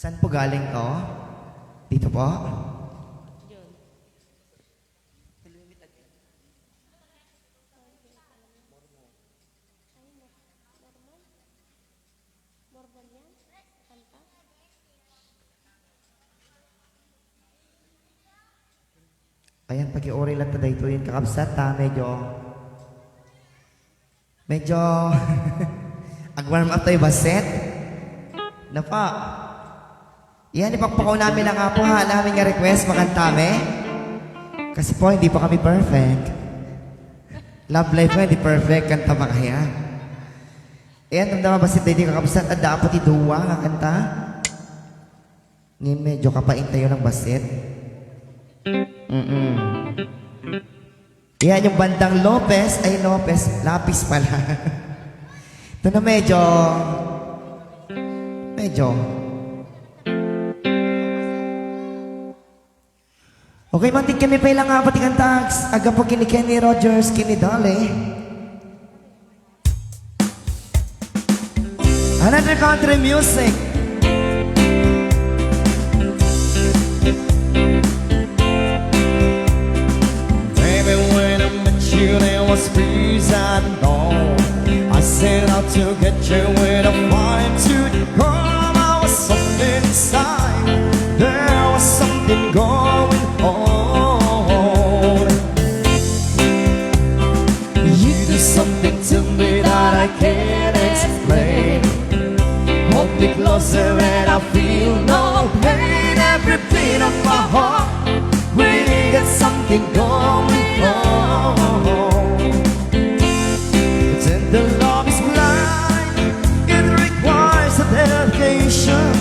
Saan po galing to? Dito po? Ayan, pag-iuri lang taday ito yung kakabsat ha, medyo, Ag-warm up tayo ba, set? Na pa. Yan, ipagpakaw namin na nga po ha. Namin nga request, makantami. Kasi po, hindi pa kami perfect. Love life mo, hindi perfect. Kanta ba kaya? Ayan, nung naman ba si Daddy kakabasat at dapat iduwa nga kanta? Ngayon medyo kapain tayo ng basit. Yan, yung bandang Lopez, ay Lopez, Lapis pala. Ito na medyo... Okay, mantik kami pa ilang nga pati kantags. Aga po kini Kenny Rogers, kini Dolly. Another country music. Baby, when I met you, there was breeze and dawn. I set out to get you with a fire to come. I was something inside. There was something going on. You do something to me that I can't explain. Hold me closer and I feel no pain. Every beat of my heart, we got something going on. Tender love is blind, it requires a dedication.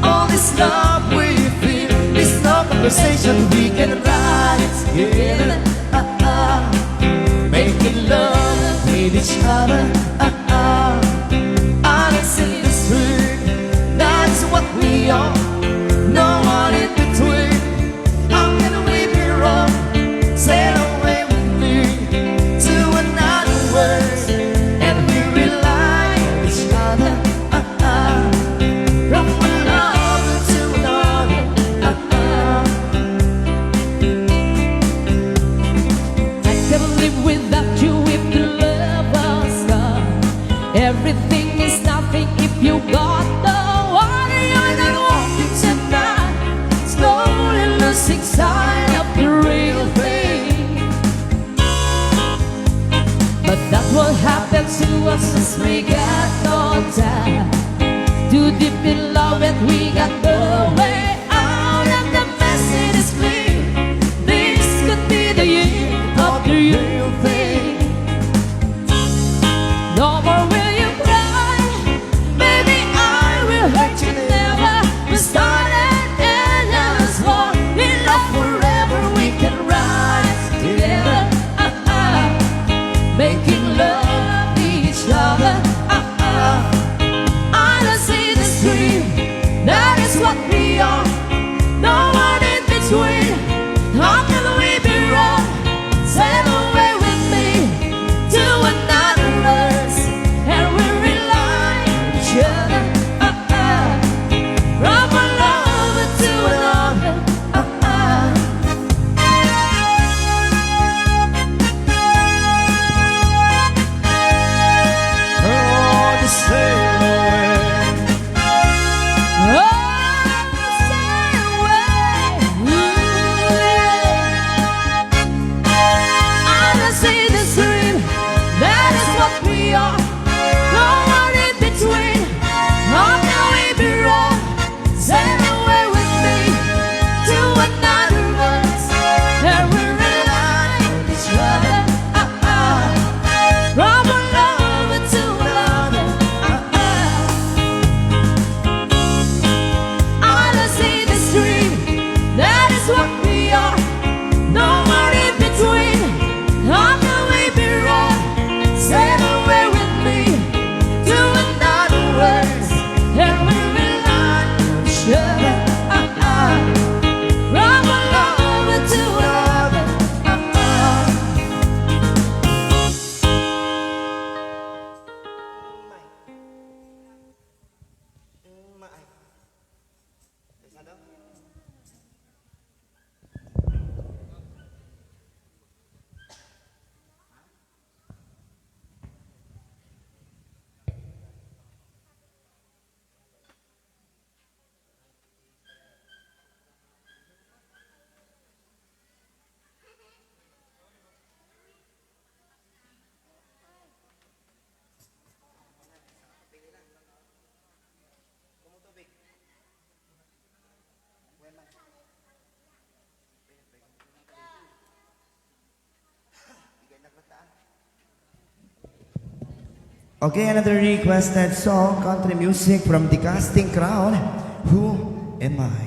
All this love we feel is no conversation. We can ride it together, making love with each other. Honestly, the street, that's what we are. No one in between. How can we be wrong? Sail away with me to another world, and we rely on each other. From one love to another. I can't live without you if the love was gone. Everything is nothing if you got the water. You're not walking tonight, slowly losing sight of the real thing. But that's what happens to us as we got no time. Too deep in love and we got no way out, and the message is clear. This could be the year of the real thing. No more will you cry, baby, I will hurt you never. We started endless war, in love forever we can rise together. Making love each other. Okay, another requested song, country music from the casting crowd. Who am I?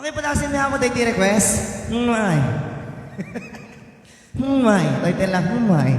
Okay, patasin niya ako tayo request. Humay. Humay. Tayo lang, humay.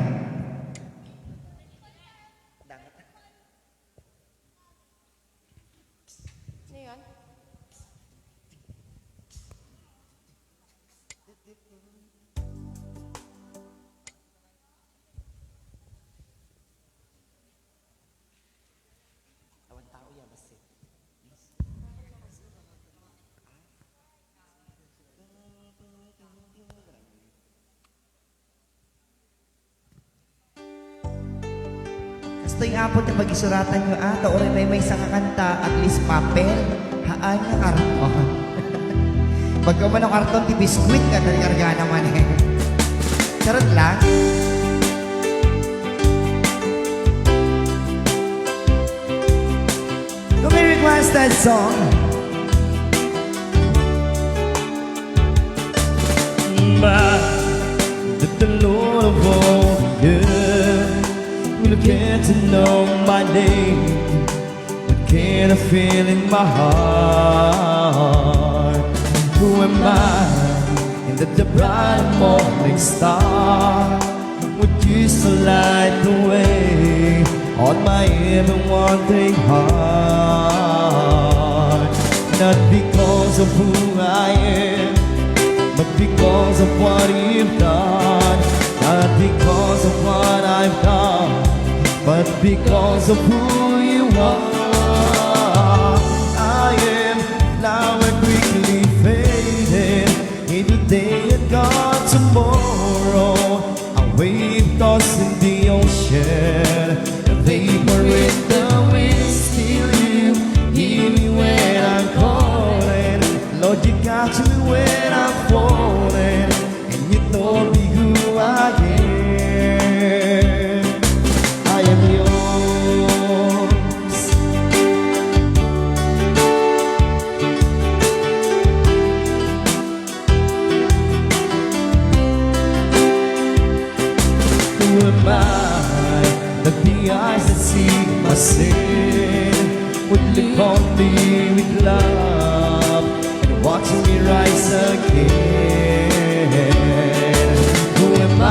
Gusto yung apot na pag-isuratan nyo ata o rin may isang kanta at least papel. Haan na karton. Pagka man ang karton, di biskuit ka, nalikarga naman eh. Charot lang. Kung may requested song, that the Lord of all the earth will get to know my name. What can I feel in my heart? Who am I? And that the bright morning star would used to light the way on my ever wandering heart. Not because of who I am, but because of what you've done. Not because of what I've done, but because of who you are. I am flower quickly fading into day and gone tomorrow. A wave tossed in the ocean, a vapor in the wind. Still you hear me when I'm calling. Lord, you got me when I'm falling, and you told me who I am. I am yours. Who am I that the eyes that see my sin would look on me with love and watch me rise again? Who am I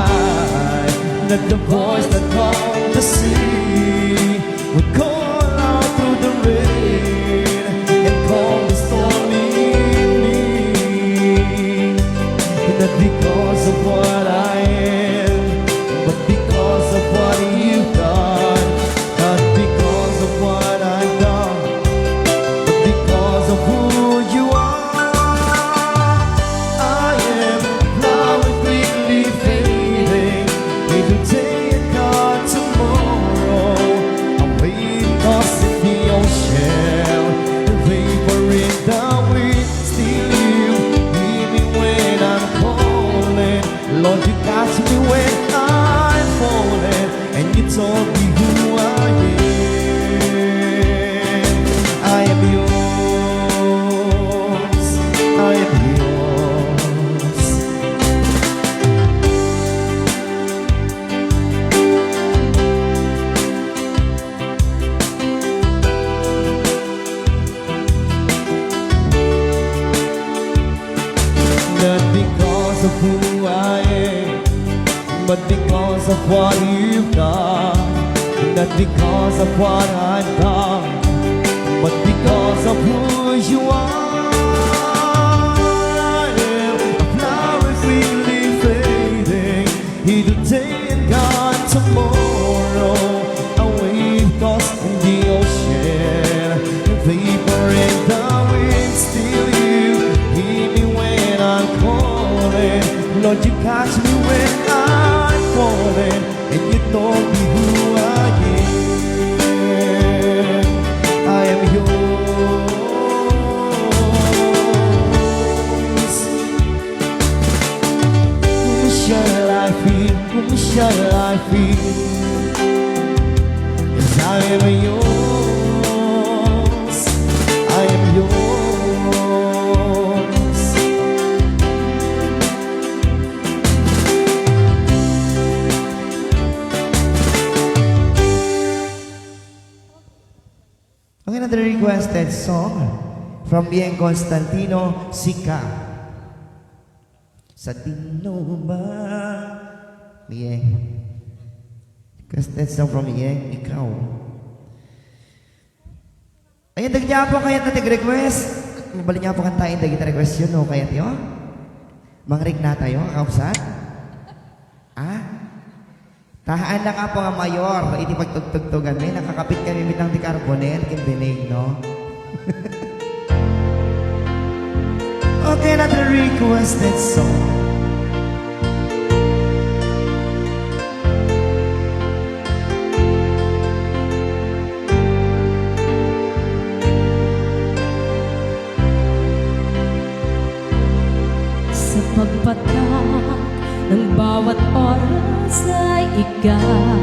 that the voice that calmed the sea would call out through the rain and calm the stormy me? Not because of what I am, but because of what you've done. Not because of what I've done, but because of who you are. I am flower quickly fading into day and gone tomorrow. A wave tossed in the ocean, a vapor in the wind. Still you hear me when I'm calling. Lord, you got me when I'm falling, and you told me who I am. I am yours. I am yours. Not because of who I am, but because of what you've done. Not because of what I've done, but because of who you are. I am a flower quickly fading into day and gone tomorrow. A wave tossed in the ocean, a vapor in the wind. Still you hear me when I'm calling. Lord, you catch me when I'm falling, and you told me who I am. I am yours. Whom shall I fear? Whom shall I fear? 'Cause I am yours. I am yours. Okay, another requested song from Bien Constantino, Sika. Sa tino ba? Bien. Requested song from Bien, ikaw. Ayan, dagnya po kaya na request. Mabalik niya po kantain dagi ta request yun, no? Kaya tiyo? Mangrig na tayo, kakapsat? Ah? Tahaan na ka po nga mayor, iti pagtugtugtugan may nakakapit kami mitang di carbonel, kimbinig, no? Okay, another requested song. Sa pagpatak ng bawat oras ay ikaw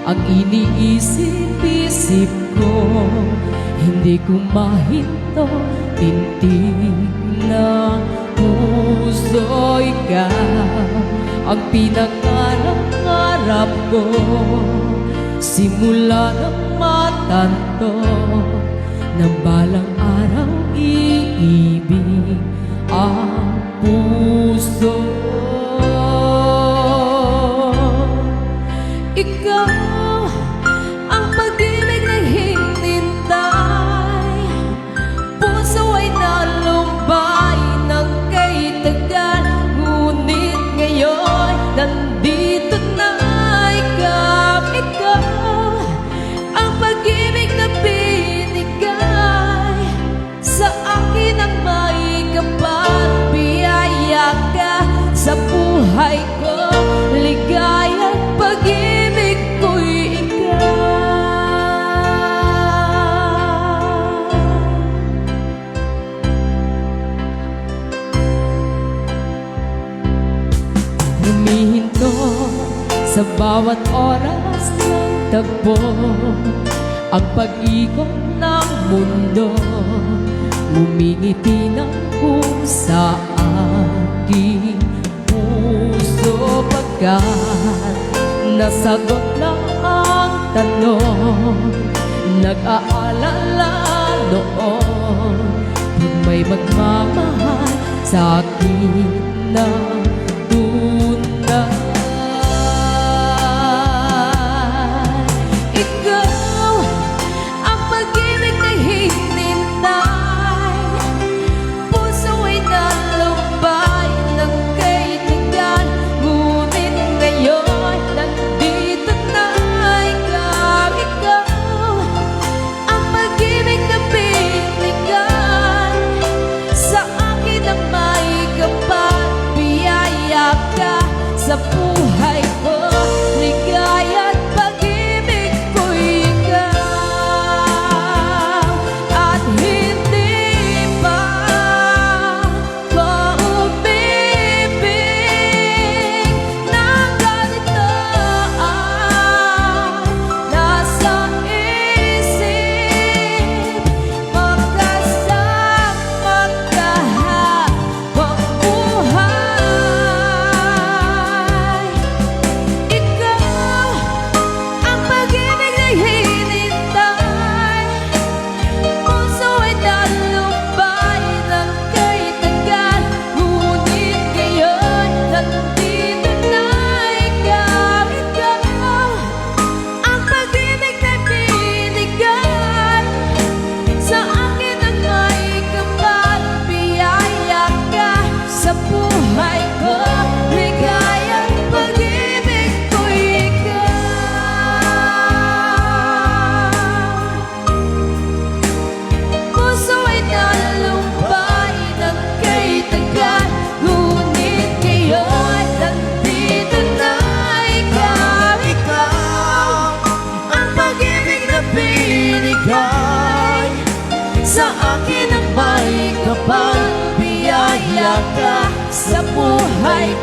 ang iniisip-isip ko. Hindi ko mahinto, tintig ng puso. Ikaw ang pinangarap-ngarap ko. Simula ng matanto na balang araw iibig ang puso. Ikaw ang pag-ibig na hinintay, puso ay nalumbay ng kay tagal. Ngunit ngayon nandito na ikaw. Ikaw ang pag-ibig na binigay sa akin ang may kapal. Biyaya ka sa buhay ko, ligaya at pag-ibig ko'y ikaw. Humihinto sa bawat oras ng tagpo, ang pag-ikot ng mundo, ngumingiti ng kung sa aking puso. Pagkat nasagot na ang tanong, nag-aalala noon, kung may magmamahal sa akin na tunay. Ikaw ang pag-ibig na hinintay, puso ay nalumbay ng kay tagal. Ngunit ngayon nandito na ikaw. Ikaw ang pag-ibig na binigay sa akin ang may kapal. Biyaya ka sa buhay ko, ligaya at pag-ibig ko'y ikaw. At hindi pa ko umibig ng ganito, ay nasa isip magkasama ka habang buhay.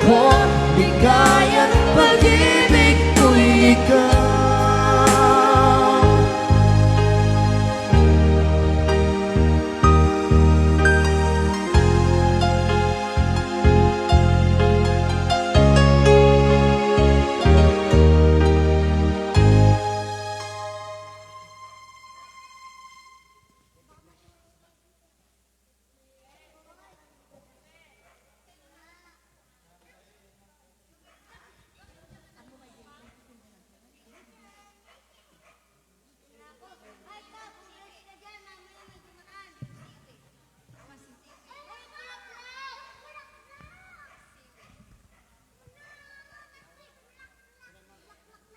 ko, ligaya't pag-ibig ko'y ikaw.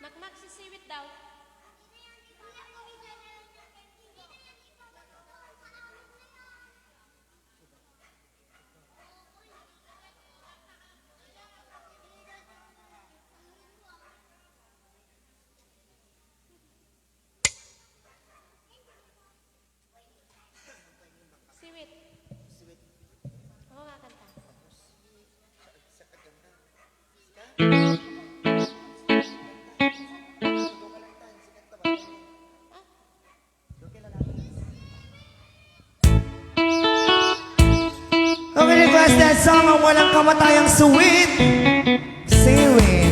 Makmak si Siwit daw. Siwit. Oo nga kanta. Okay, requested song ang walang kamatayang sweet. Seaweed.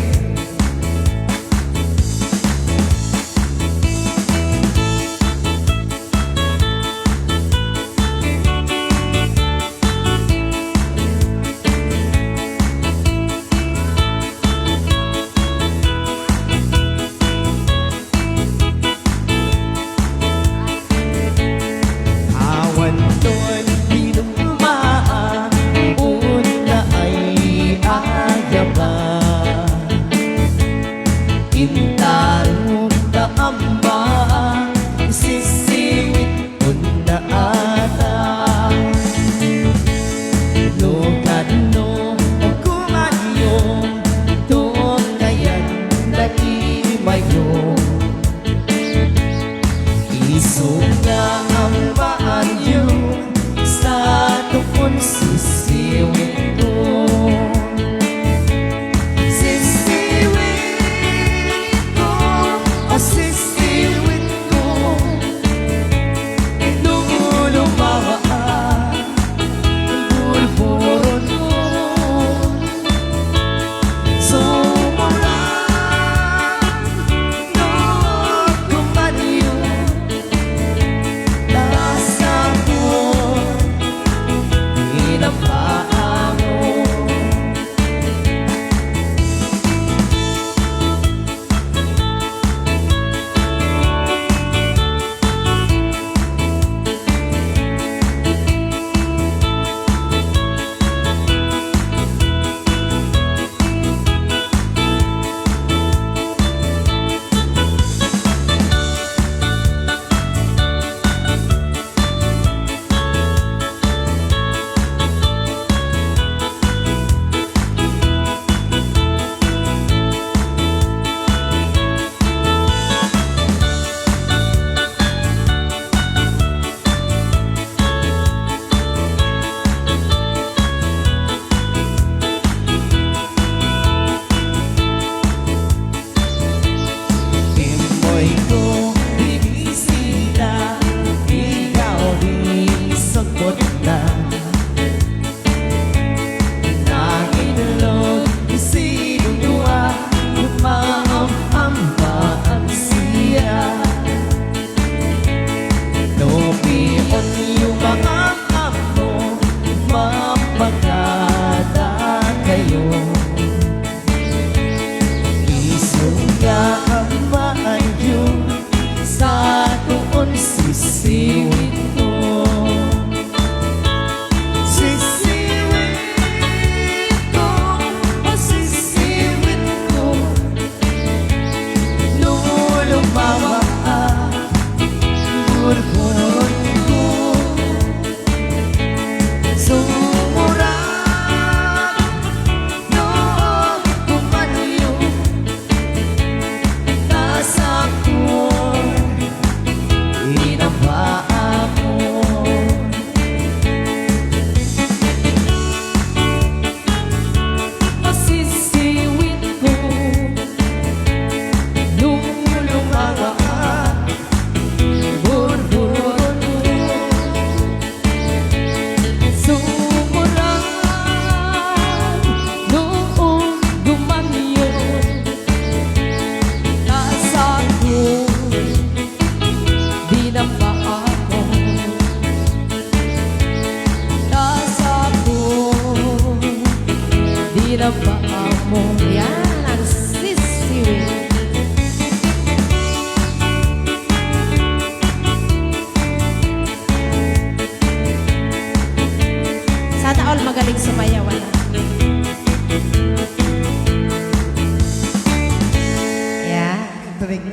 Awan doon, binumaan, una ay agad.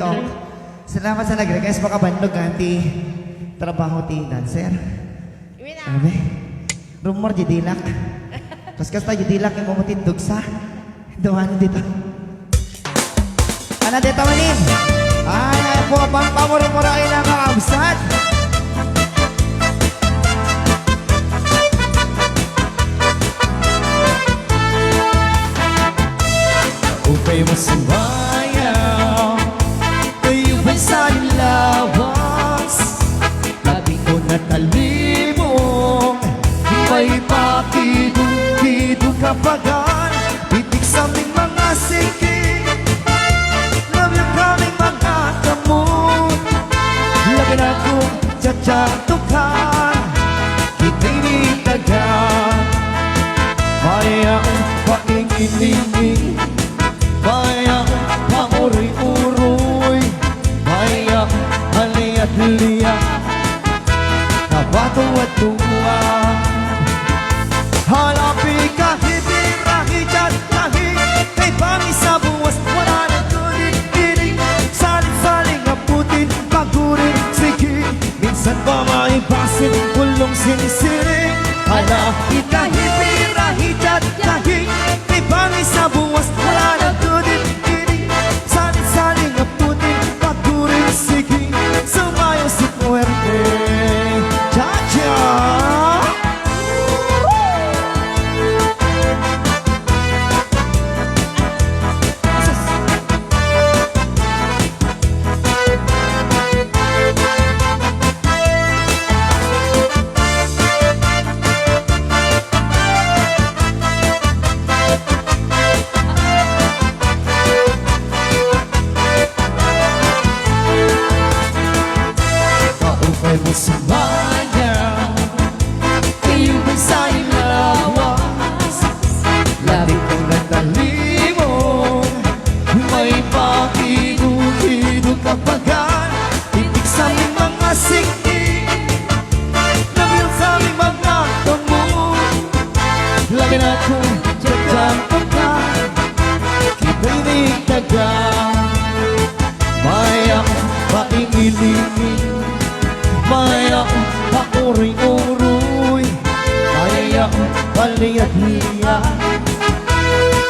TikTok. Salamat sa nag-request. Baka bandog ganti trabaho ti dancer. Ano ba? Rumor jidilak. Kas tayo jidilak yung mamutin dugsa. Dumanan dito. Ano dito manin? Ay, po pang pamura-murain ang kaabsat. Upay mo sumayaw, kayo ba'y sa lawas? Lagi ko natalimong, may pakidong-kidong kapagan. Titik sa aming mga sikip, lamang kaming mga kamot. Lagan akong tsatsatukan, kita'y nitagan. Maya ang pakinginig, maya ang panguri-uroy, maya ang haliyat-liya, kabatuwa-tuwa. Halapi kahit irahijat kahit kay pami sa buwas, wala na tulit-tiling, saling-saling aputin, pagurin, sige. Minsan pa maipasin, kulong sinisiring. Halapi kahit irahijat kahit kay pami sa buwas, wala na tulit-tiling, saling-saling aputin, pagurin, sige. Sumayo si Puerte, cha-cha. Kaupay mo sumayaw, kayo ba'y sa ilawas? Lagi kong natalimong, may pakidong-kidong kapagan. Titik sa aming mga sikip, lamang sa aming mga kamot. Lagi na akong tsatsatukan, kita'y nitagan. Maya ang paingilingin, maya ang pauri-uroy, maya ang paliyat-liya,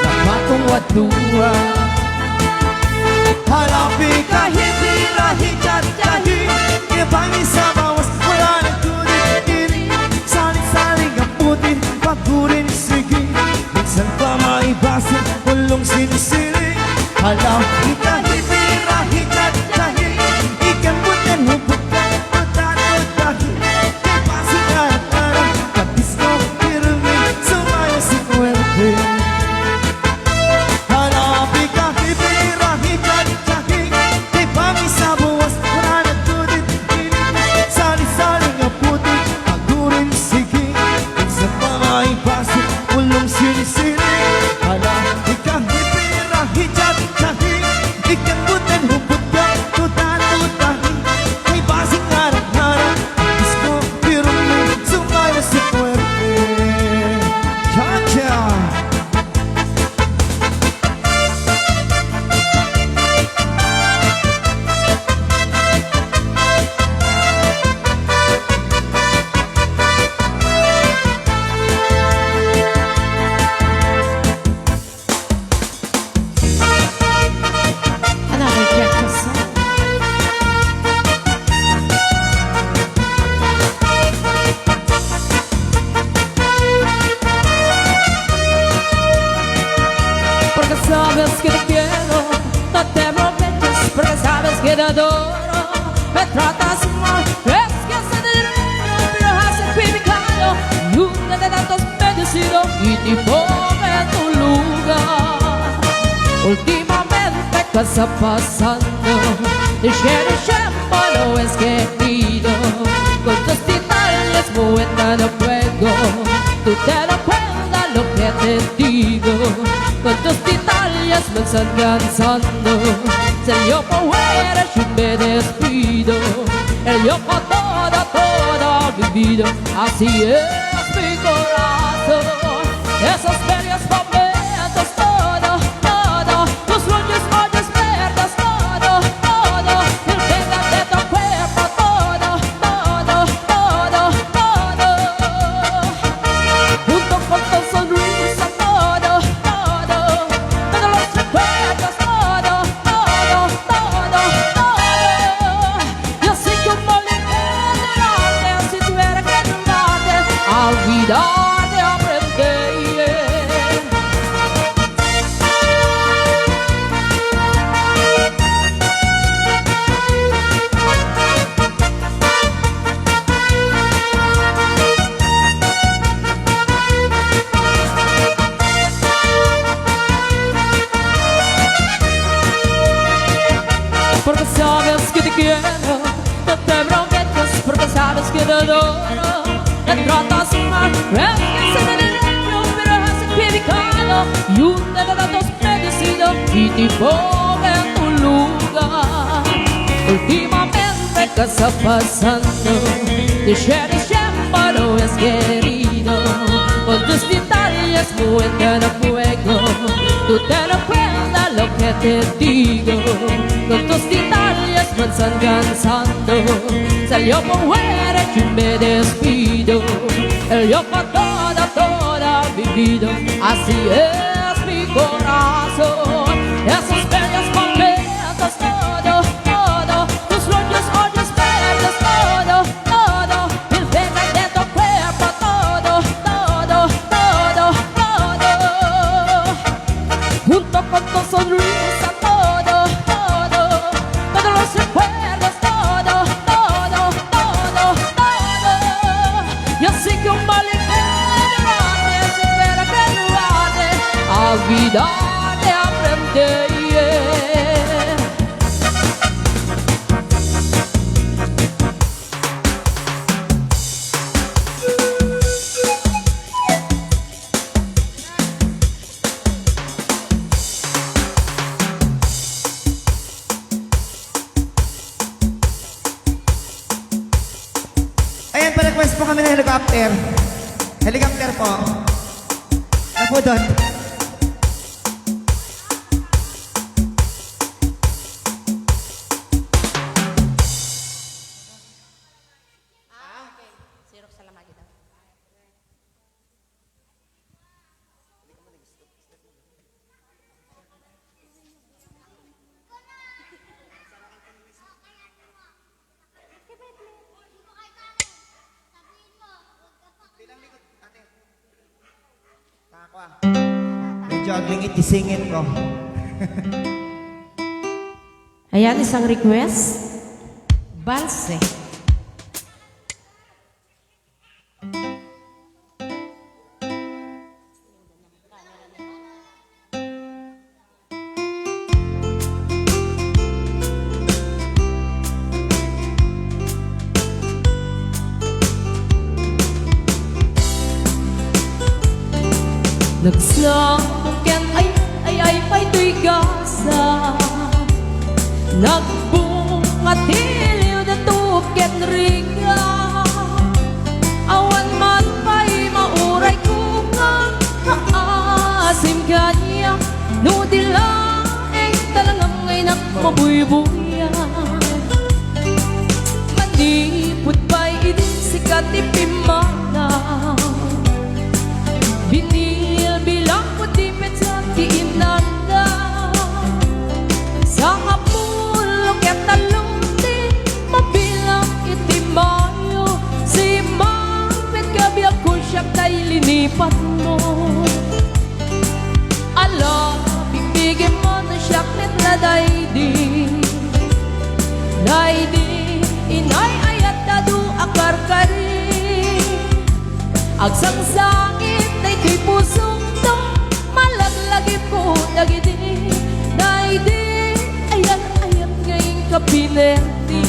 napatuwa-tuwa. Halapi kahit irahijat kahit ibangin sa bawas, wala na tulit-tiling, saling-saling aputin, pagurin, sige. Minsan pa maibasin, kulong sinisiling. Halapi kahit irahijat kahit ikambutan, hubukan, tutan-tutahin, kay pasing arang-arang, kapis ko, pirumin, sumayo si Puerte. Halapi kahit irahijat kahit kay pami sa buwas, wala na tulit-tiling, saling-saling aputin, pagurin, sige. Minsan pa maibasin, kulong sinisiling. Halapi kahit irahijat kahit ikambutan, hubukan, tutan-tutahin, kay pasing arang-arang, kapis ko, pirumin, sumayo si Puerte. Cha-cha. Another breakfast song. Porque sabes que te quiero, no te aproveches, porque sabes que te adoro. Me tratas mal, es que hace dinero, pero has equivocado. Nunca de tantos bendecido y te pone en tu lugar. Últimamente, ¿qué está pasando? De tiempo lo es querido, con tus detalles muy en el fuego. Tú te das cuenta lo que te digo, con tus detalles me están cansando. Si yo fuera yo me despido, yo con toda mi vida. Así es mi corazón, esos bellos momentos, todo, tus sueños, noches verdes, todo, porque sabes que te quiero. No te prometes porque sabes que te adoro. Me tratas mal, es que se me derecho, pero has equivocado. Y un de los datos predecido y te pongo en tu lugar. Últimamente, ¿qué está pasando? De tiempo no es querido. Con tus detalles muy de fuego. Tú te das cuenta lo que te digo. Con tus detalles me están cansando. Salió con fuera y me despido. El yo para toda mi vida. Así es mi corazón. Esos bellos momentos, todo. Tus rollos, ollos verdes, todo. El verde de tu cuerpo, todo. Junto con tu sonrisa, todo. Todos los recuerdos, todo. Yo sé que un maligno espera que lo hace. A vida te aprende, Ayan, pa-request po kami ng helicopter. Helicopter po. Ano po doon? Medyo aglingit isingin ko. Ayan, isang request. Balse. Nagsangkin ay pa'y tuy gasa. Nagbungat hiliw na tuken riga. Awan man pa'y mauray ko nga kaasim kanya. Nudi laeng talagang ay nakmabuybuya. Manipot pa'y idin sikat ipimana. Bilang puti petsa di inanda. Sa hapulong ket talundi mabilang itimayo. Si mapit kabiyak ko siyak tay linipat mo. Ala, bibigyan mo na siyak net na daydi. Daydi, inay ayat na du akar kari. Agsangsangit na ito'y pusong to. Malaglagi po dagiti. Daydi, ayat ngayong kapineti.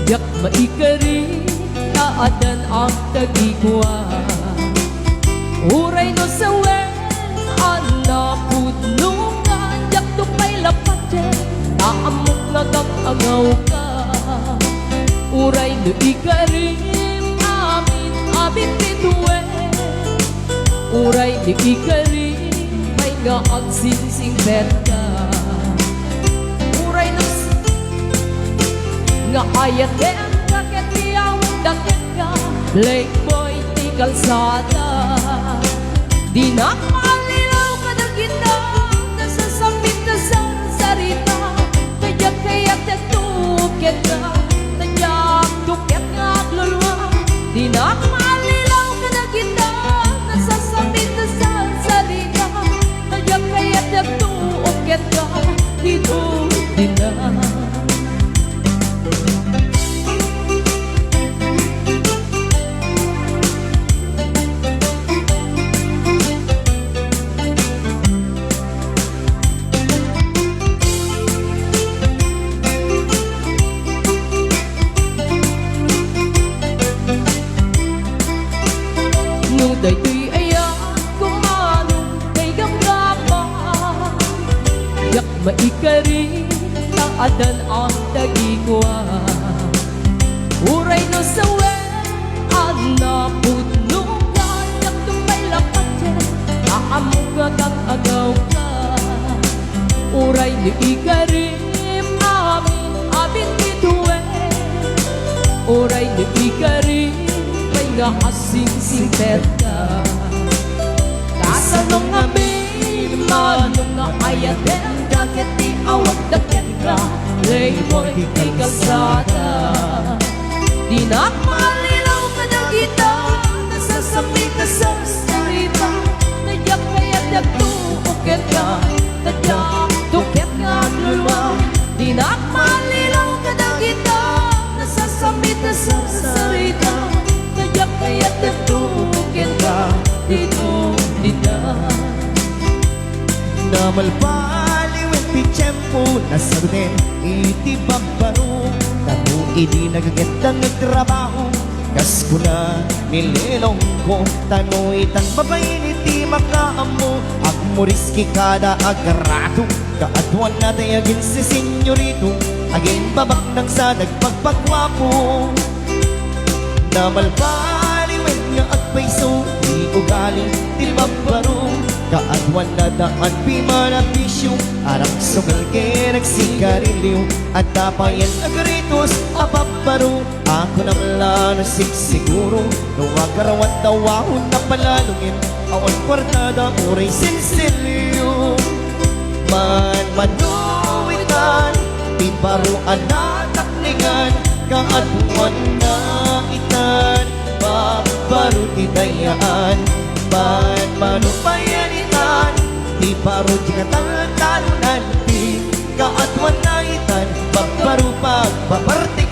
yak maikari kaadan ang tagikwa uray no sa wen ana pudnungan yak tupay lapatyan naamok nagang angaw ka uray no ikarim amin abit bituwen uray no ikarim may nga ang singsing ka uray no nga ayat den kakit tiyang dakit ka Playboy ti kalsada di na malilaw ka na kita nasasambit na sa sarita kaya tukit ka tadyak tukit nga aglulwa di na malilaw ka na kita nasasambit na sa sarita kaya tukit ka dito di na daytoy ayan kumanong kay gamgama yak maikari taadan ang tagikwa uray no sa wen ana pudnungan yak tumay lapatyan aamuga kang agaw ka uray ni ikarim amin abin bituwen uray ni ikarim may nga asing-singpet ka kasanong amin manong nga ayaten kakit di awag dakit ka Playboy di kalsada di na malilaw ka na kita nasasambit na sa sarita nadyak kaya tukit ka nadyak tukit nga lulwa di na malilaw ka na kita nasasambit na sa sarita nadyak kaya tukit ka dito dito Namalpaliwin ti tiyempo nasarutin iti babbaro Kano idi nagagandang nagtrabaho kas ko na nililong ko Tano itang babayin iti makaamo Ag muriski kada agrato Kaatuan natin agin si senyorito Agin babak ng sa nagpagpagwapo Namalpaliwin nga agpaiso di ugali ti babbaro Kaadwan na daan pimanabisyo Arang sugal kaya nagsigarilyo At tapayan agaritos apaparo Ako namla na sigsiguro Nuwagarawat dawahon na palalungin Awan kwartada uray sinsilyo Man manuwitan Piparuan na taklingan Kaadwan na itan Babaro titayaan Man manupayanitan Di paro jingatan talunan Di kaatwan na itan Pagparo pagpapartikan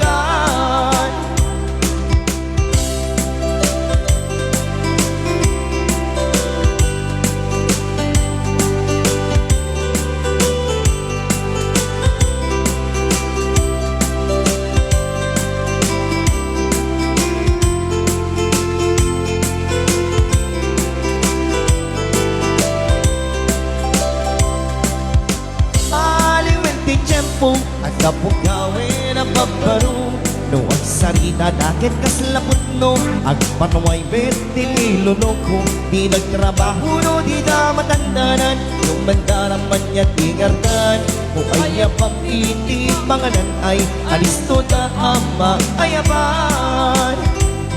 at kapag gawin ang babbaro no ang sarita dakit kaslapot no ag panuway bet tinilunok ko di nagtrabaho no di na matandanan yung mandaraman niya tingardan kung ayapang iti pangalan ay alisto na ama ayapan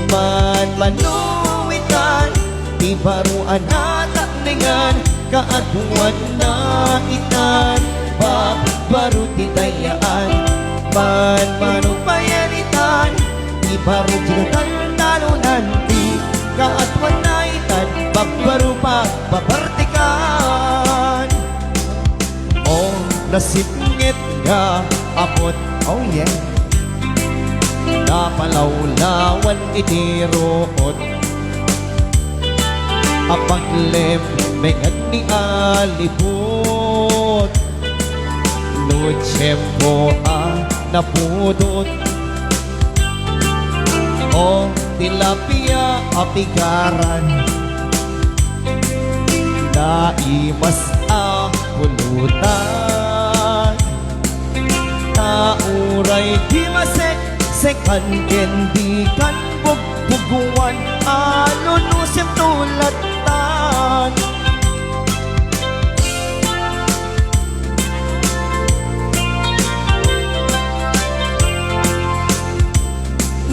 man manuwitan di baruan at taklingan kaatuan na itan baru titayaan Man manupayanitan Di baru jingatan talunan Di kaatwan na itan Pagbaru pagpapartikan Oh, nasipngit nga abot Oh yeah. Napalawlawan itiroot Apaglem Mengad ni alipot No tiyempo napudot o tilapia apigaran. Naimas a pulutan, nauray di masek-sekan, kendi kan bugbuguan, alunusim tulatan.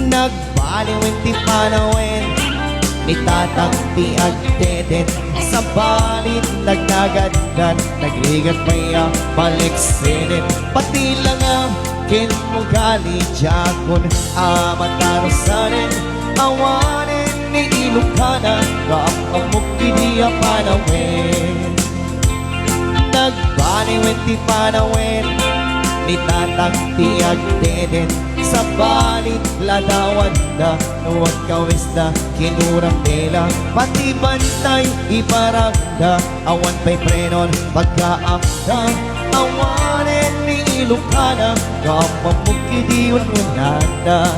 Nagbaliwin ti panawin, ni tatang ti agdeden, sa balit nagnagaddan, nagrigat maya baliksinin, pati lang ang kinmugali jakon, amatarusanin, awanin ni Ilocana, kaamamok kiniya panawin. Nagbaliwin ti panawin, ni tatang ti agdeden, sa balit ladawan na, nuwag kawis na kinurang tela, pati bantay iparagda, awan pa'y prenon pagkaamda, awanin ni Ilocana, kapamukidiyon mo nada.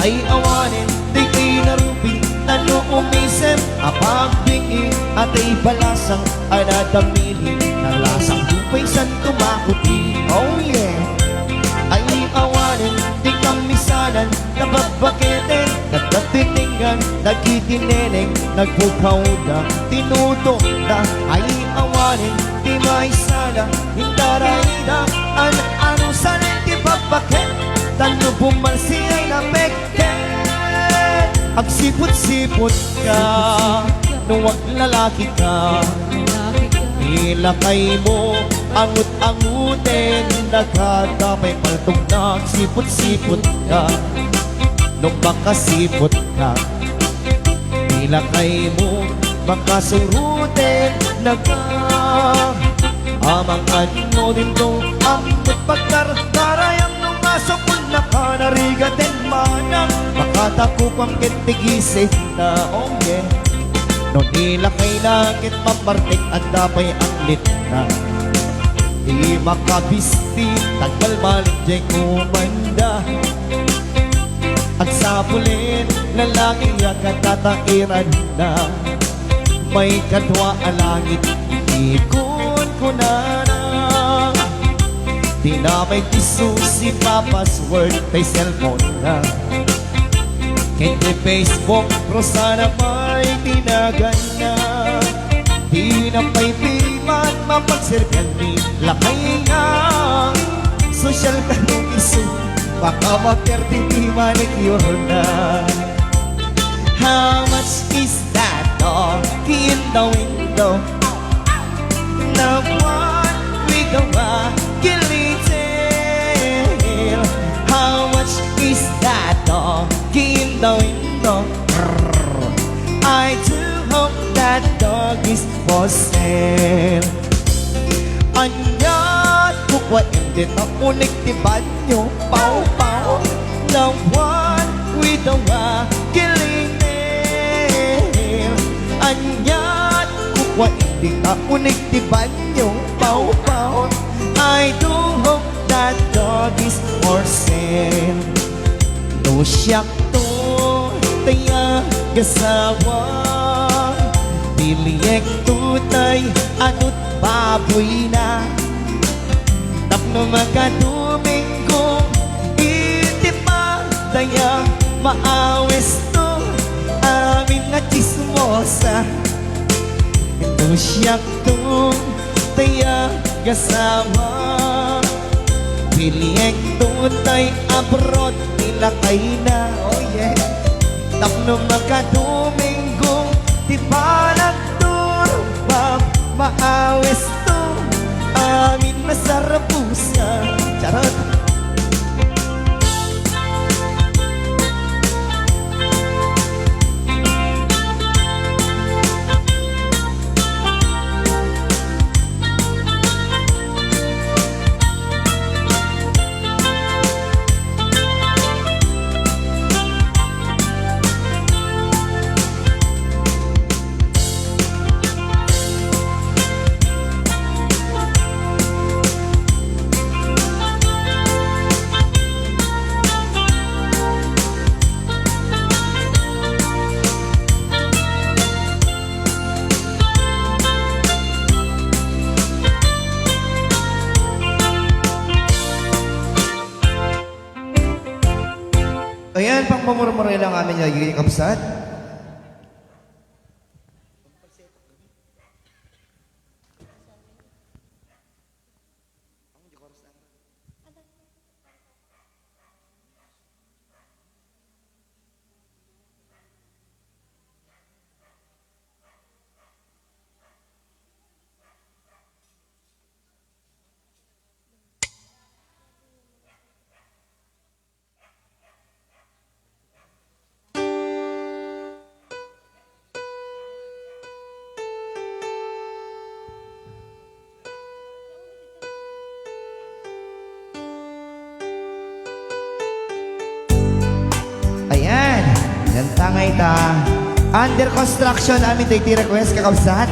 Ay awanin di kinarupi, talo umisip, apagbingi, at ay balasang anadamili, na lasang tupay san tumakuti. Oh yeah! Ay awanin, di kamisanan, nababaketin, nagtatitingan, nagkitineneng, nagbukaw na, tinutok na. Ay awanin, di maisala, hindarayda, ano sanin di babakit, talo bumalsi ay napeket. Agsipot-sipot ka, nuwag lalaki ka, ilakay mo, angut-angutin, nagkadamay paltog na, sipot-sipot ka, nung makasipot ka, ilakay mo, makasurutin, amangan mo din to, angut pagkarayang nung masukul na ka, narigatin manang, makatakupang kitigisip na, oh yeah. Nung ilakay na kit mapartik, at dapay ang litna, di makabisti, tagal malinjay kumanda, at sapulin, lalaki yakat tatairan na, may kadwa alangit, ikon ko na na. Di na may tisusi pa password, tay cellphone na, hindi Facebook, Rosana may tinagan na, di na may piman, mapagsirgan ni lakay nga, social ka nung iso, baka mag-30 manicure na. How much is that dog in the window? The one with the tail. How much is that dog in the window? I do hope that dog is for sale. Anyat kukwa hindi na unik di banyo, pau-pau, the one with the killing nail. Anyat kukwa hindi na unik di banyo, pau-pau, I do hope that dog is for sale. No siyak to taya gasawa, piliyek tutay anut baboy na, tapno magkatumingkong itipa taya maawis to amin nga chismosa. No siyak to taya gasawa, piliyek tutay abroad nilakay na, oh yeah. Tapno magkatumingkong di pa nagturubab, maawis to amin masarap pusa. Charot! pamurmure lang amin nagiging kapsat. Ayan, nantangay ta. Under construction amin tayo request kakabsat.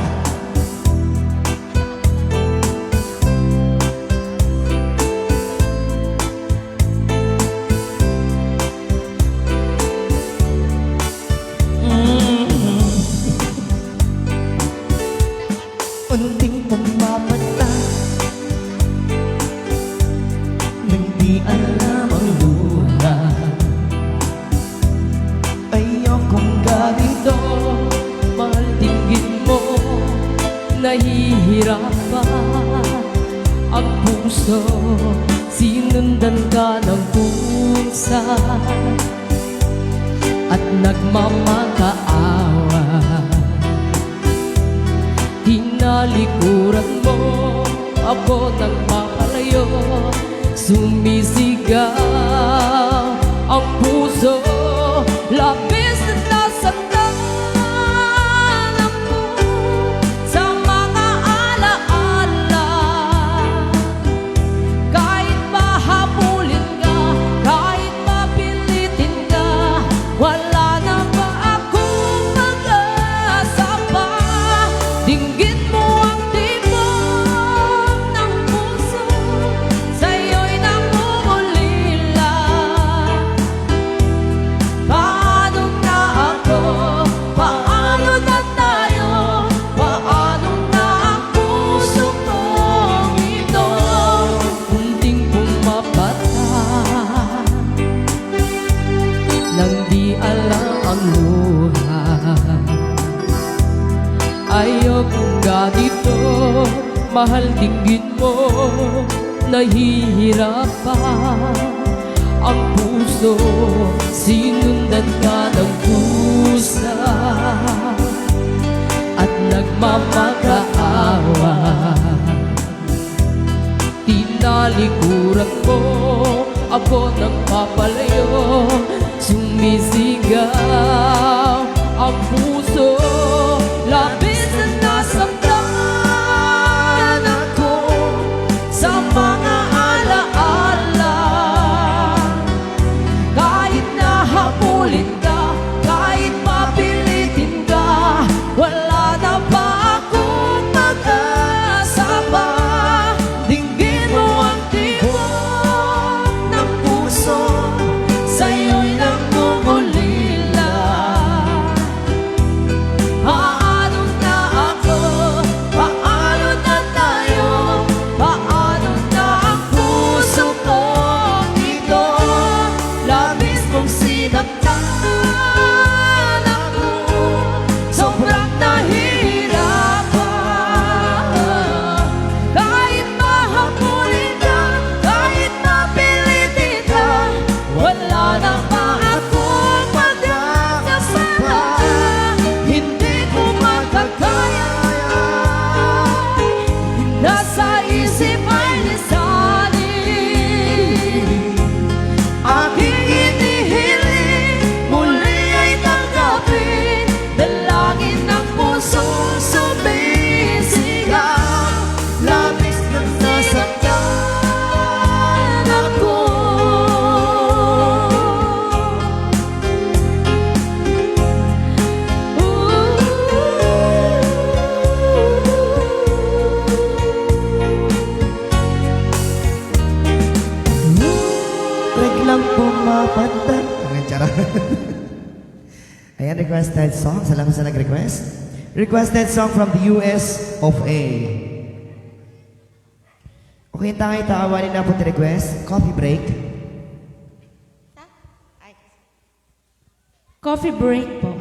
Unting pumapata nang di alam ang luha. Ayokong ganito, mahal dinggin mo, nahihirapan ang puso, sinundan ka ng pusa at nagmamakaawa. Tinalikuran mo ako ng papalayo, sumisigaw ang puso, labis na nasaktan ako sa mga alaala. Kahit mahabulin ka, kahit mapilitin ka, wala na ba akong mag-asa pa? Dinggin mo ang tibok ng puso, sa'yo'y namumulila. Paano na ako? Paano na tayo? Paano na ang puso kong ito? Munting pumapata nang di alam ang luha. Ayokong ganito, mahal dinggin mo, nahihirapan ang puso, sinundan ka ng pusa at nagmamakaawa. Tinalikuran mo ako ng papalayo, sumisigaw ang puso, labis na nasaktan ako sa mga alaala. Kahit nahabulin ka, kahit mapilitin ka, wala na ba akong mag-asa pa? Dinggin mo ang tibok ng puso, sa'yo'y namumulila. Paano na ako? Paano na tayo? Paano na ang puso kong ito? Labis mong sinaktan ako, sobrang nahihirapan. Kahit mahabulin ka, kahit mapilitin ka, wala na ba akong mag-asa pa? Hindi ko magkakaya, nasa isip ay lisanin. Aking inihiling, muli ay tanggapin, dalangin ng pusong sumisigaw, labis na nasaktan ako. Biglang pumapanta. Ang charot. Ayan, requested song. Salamat sa nag-request. Requested song from the US of A. Okay, tangay taawanin na po request. Coffee break. Coffee break po.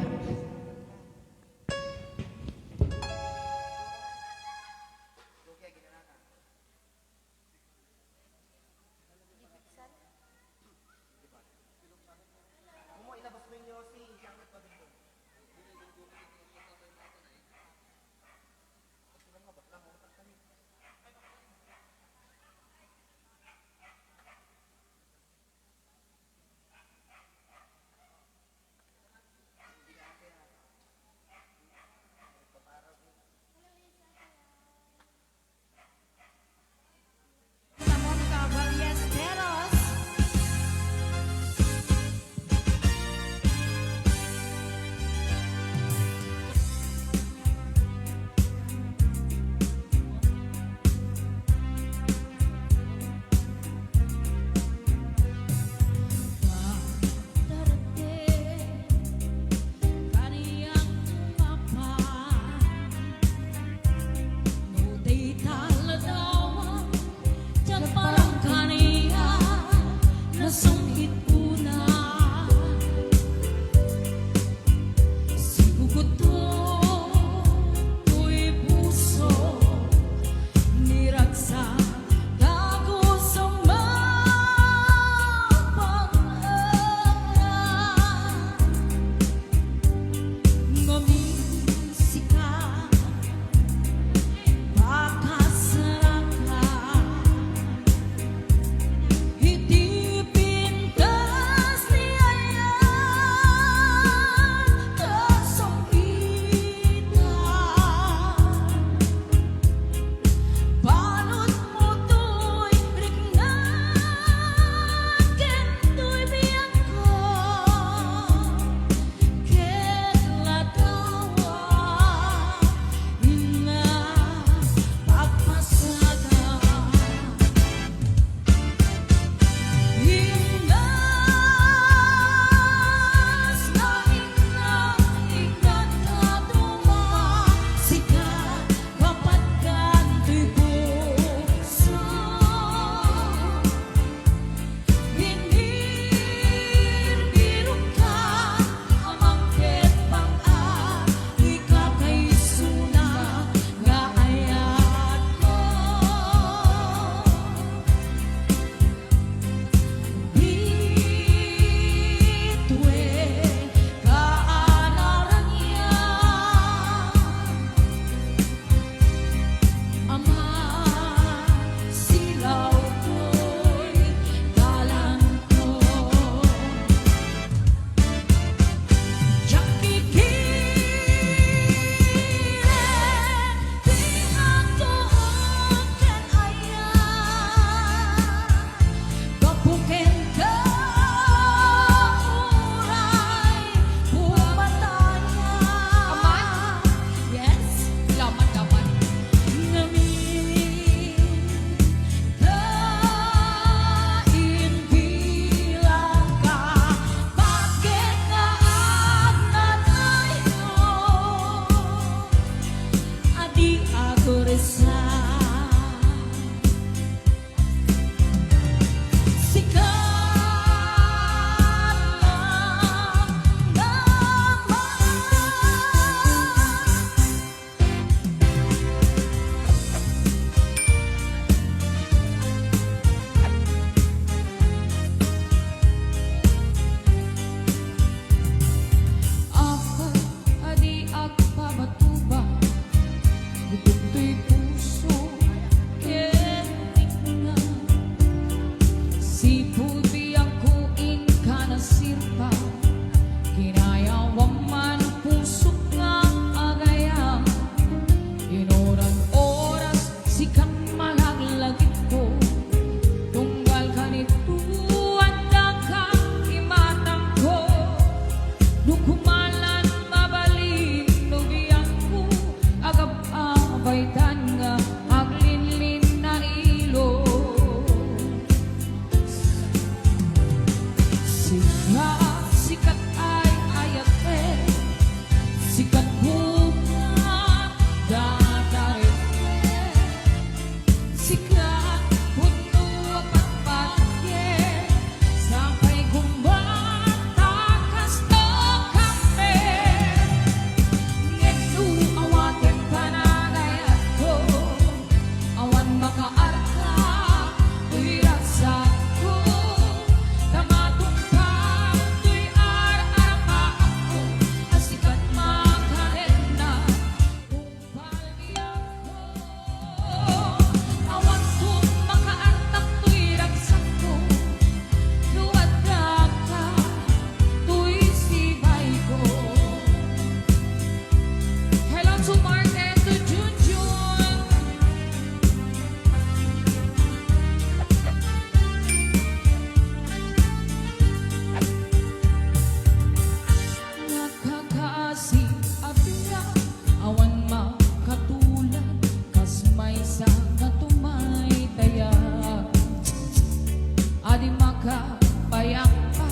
nakapayapa,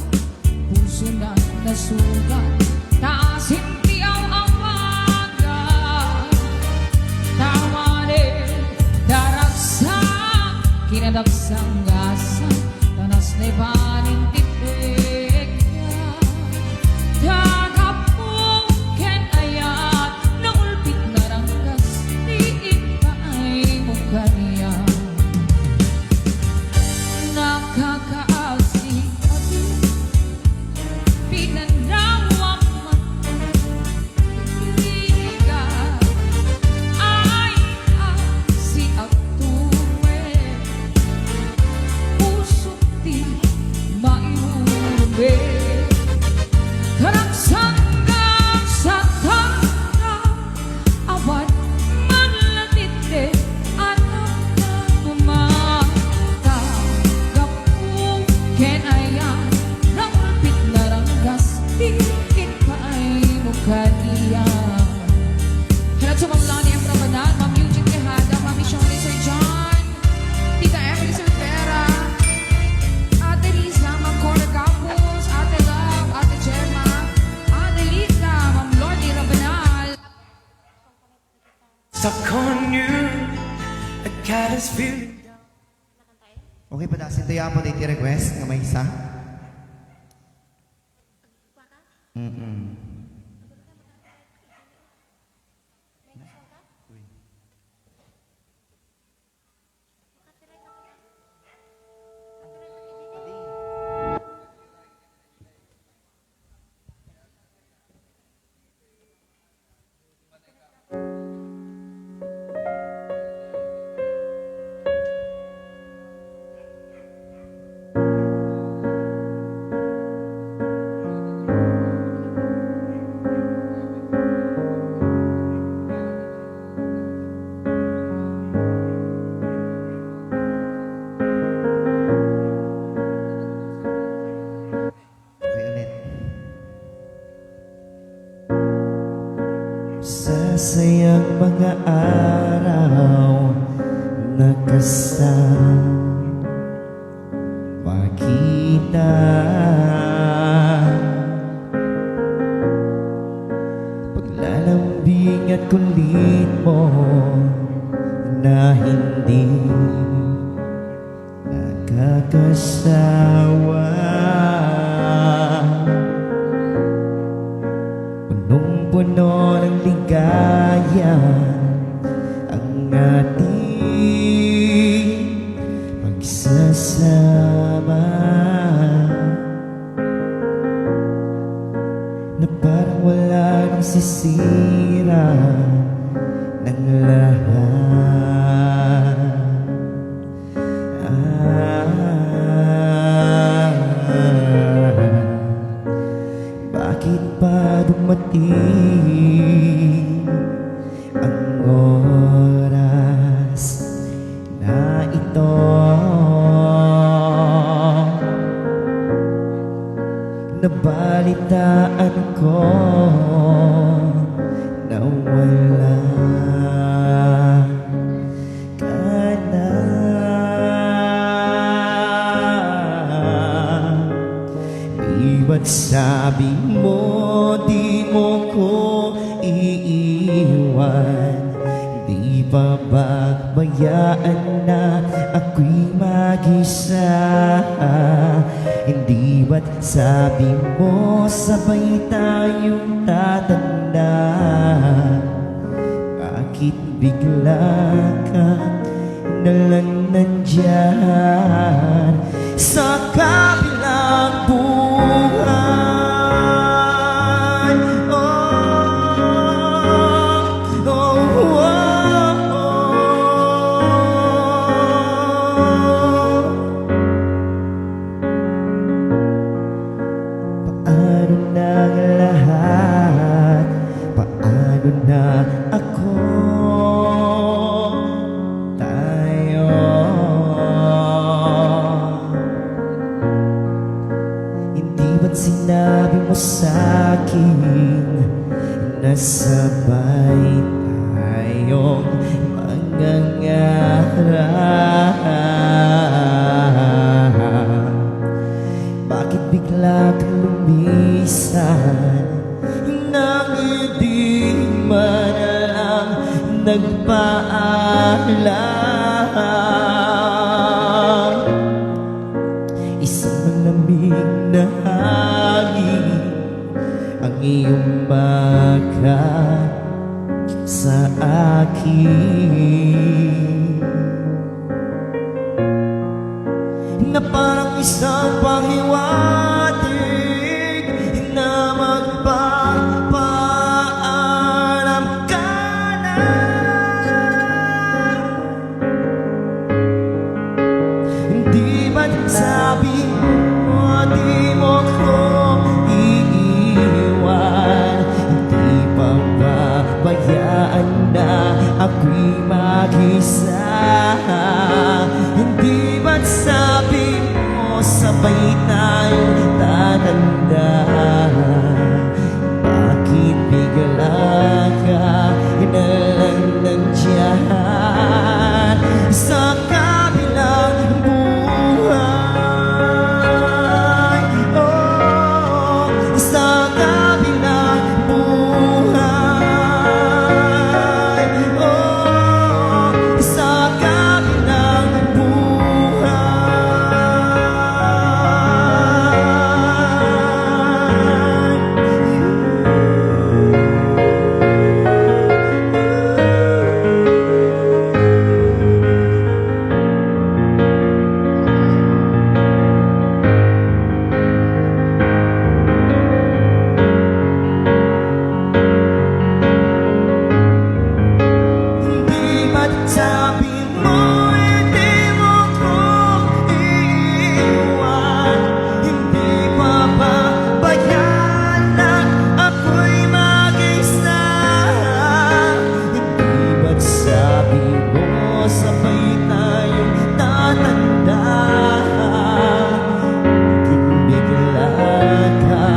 puso na nasugat, taas hindi ang awagan. Tama rin, daragsak, kinadagsang gasa, tanas na ibaning tipik ka. Tagapungken ayat, naulpit na ranggas, diin pa ay mukha niya. Nakakaasik-asik, pinanawak man hihiga, ay si Aktuwe, pusok di maiuwi. Karagsangang sa tangka, awan man latite, anak na bumata. Ken ayan, naulpit na ranggas, tingin pa ay mukha niya. Halat sa mga lani ang Rabanan, Ma'am Eugene Tejada, Ma'am Shoni Sir John, Tita Emily Sir Vera, Ate Lisa, Ma'am Cora Campos, Ate Love, Ate Gemma, Ate Lita, Ma'am Lordy Rabanal. Stuck on you, I got this feeling. Okay pa dasin tayo po dito request nga may isa. Okay ulit. Sa sayang mga araw nakasama kita, paglalambing at kulit mo na hindi nakakasawa. Punong-puno ng ligaya ang ating pagsasama, na parang wala nang sisira ng lahat. Bakit pa dumating ang oras na ito? Nabalitaan ko na wala ka na. Ba't sabi mo di mo ko iiwan? Di ba bayaan na ako'y mag-isa? Hindi ba't sabi mo sabay tayong tatanda? Bakit bigla ka nalang nandyan sa kabilang buhay? Paano na ang lahat? Paano na ako? Tayo. Hindi ba't sinabi mo sa'kin na sabay tayong mangangarap? nagpaalam. Isang malamig na hangin ang iyong baka sa akin, na parang isang pahiwatig na magpapaalam ka na. Hindi ba't sabi mo di mo ko iiwan? Hindi pa babayaan na ako'y mag-isa? Hindi ba't sabi mo sabay tayong tatanda? Bakit bigla ka na lang nandiyan sa kabilang buhay? Oh, sa kabilang buhay. Oh, sa kabilang Hindi ba't sabi mo hindi mo ko iiwan? Hindi pa babayaan na ako'y mag-isa? Hindi ba't sabi mo sabay tayong tatanda? Bigla ka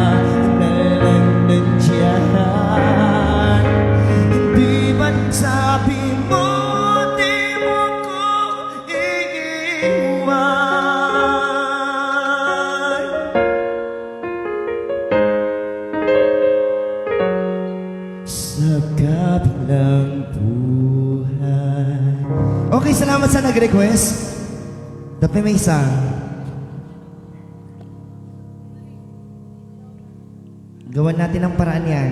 na lang nandiyan. Hindi ba't sabi mo di mo ko iiwan? Sa kabilang buhay. Okay, salamat sa nag-request. Dapat may isa. Gawan natin ang paraan yan.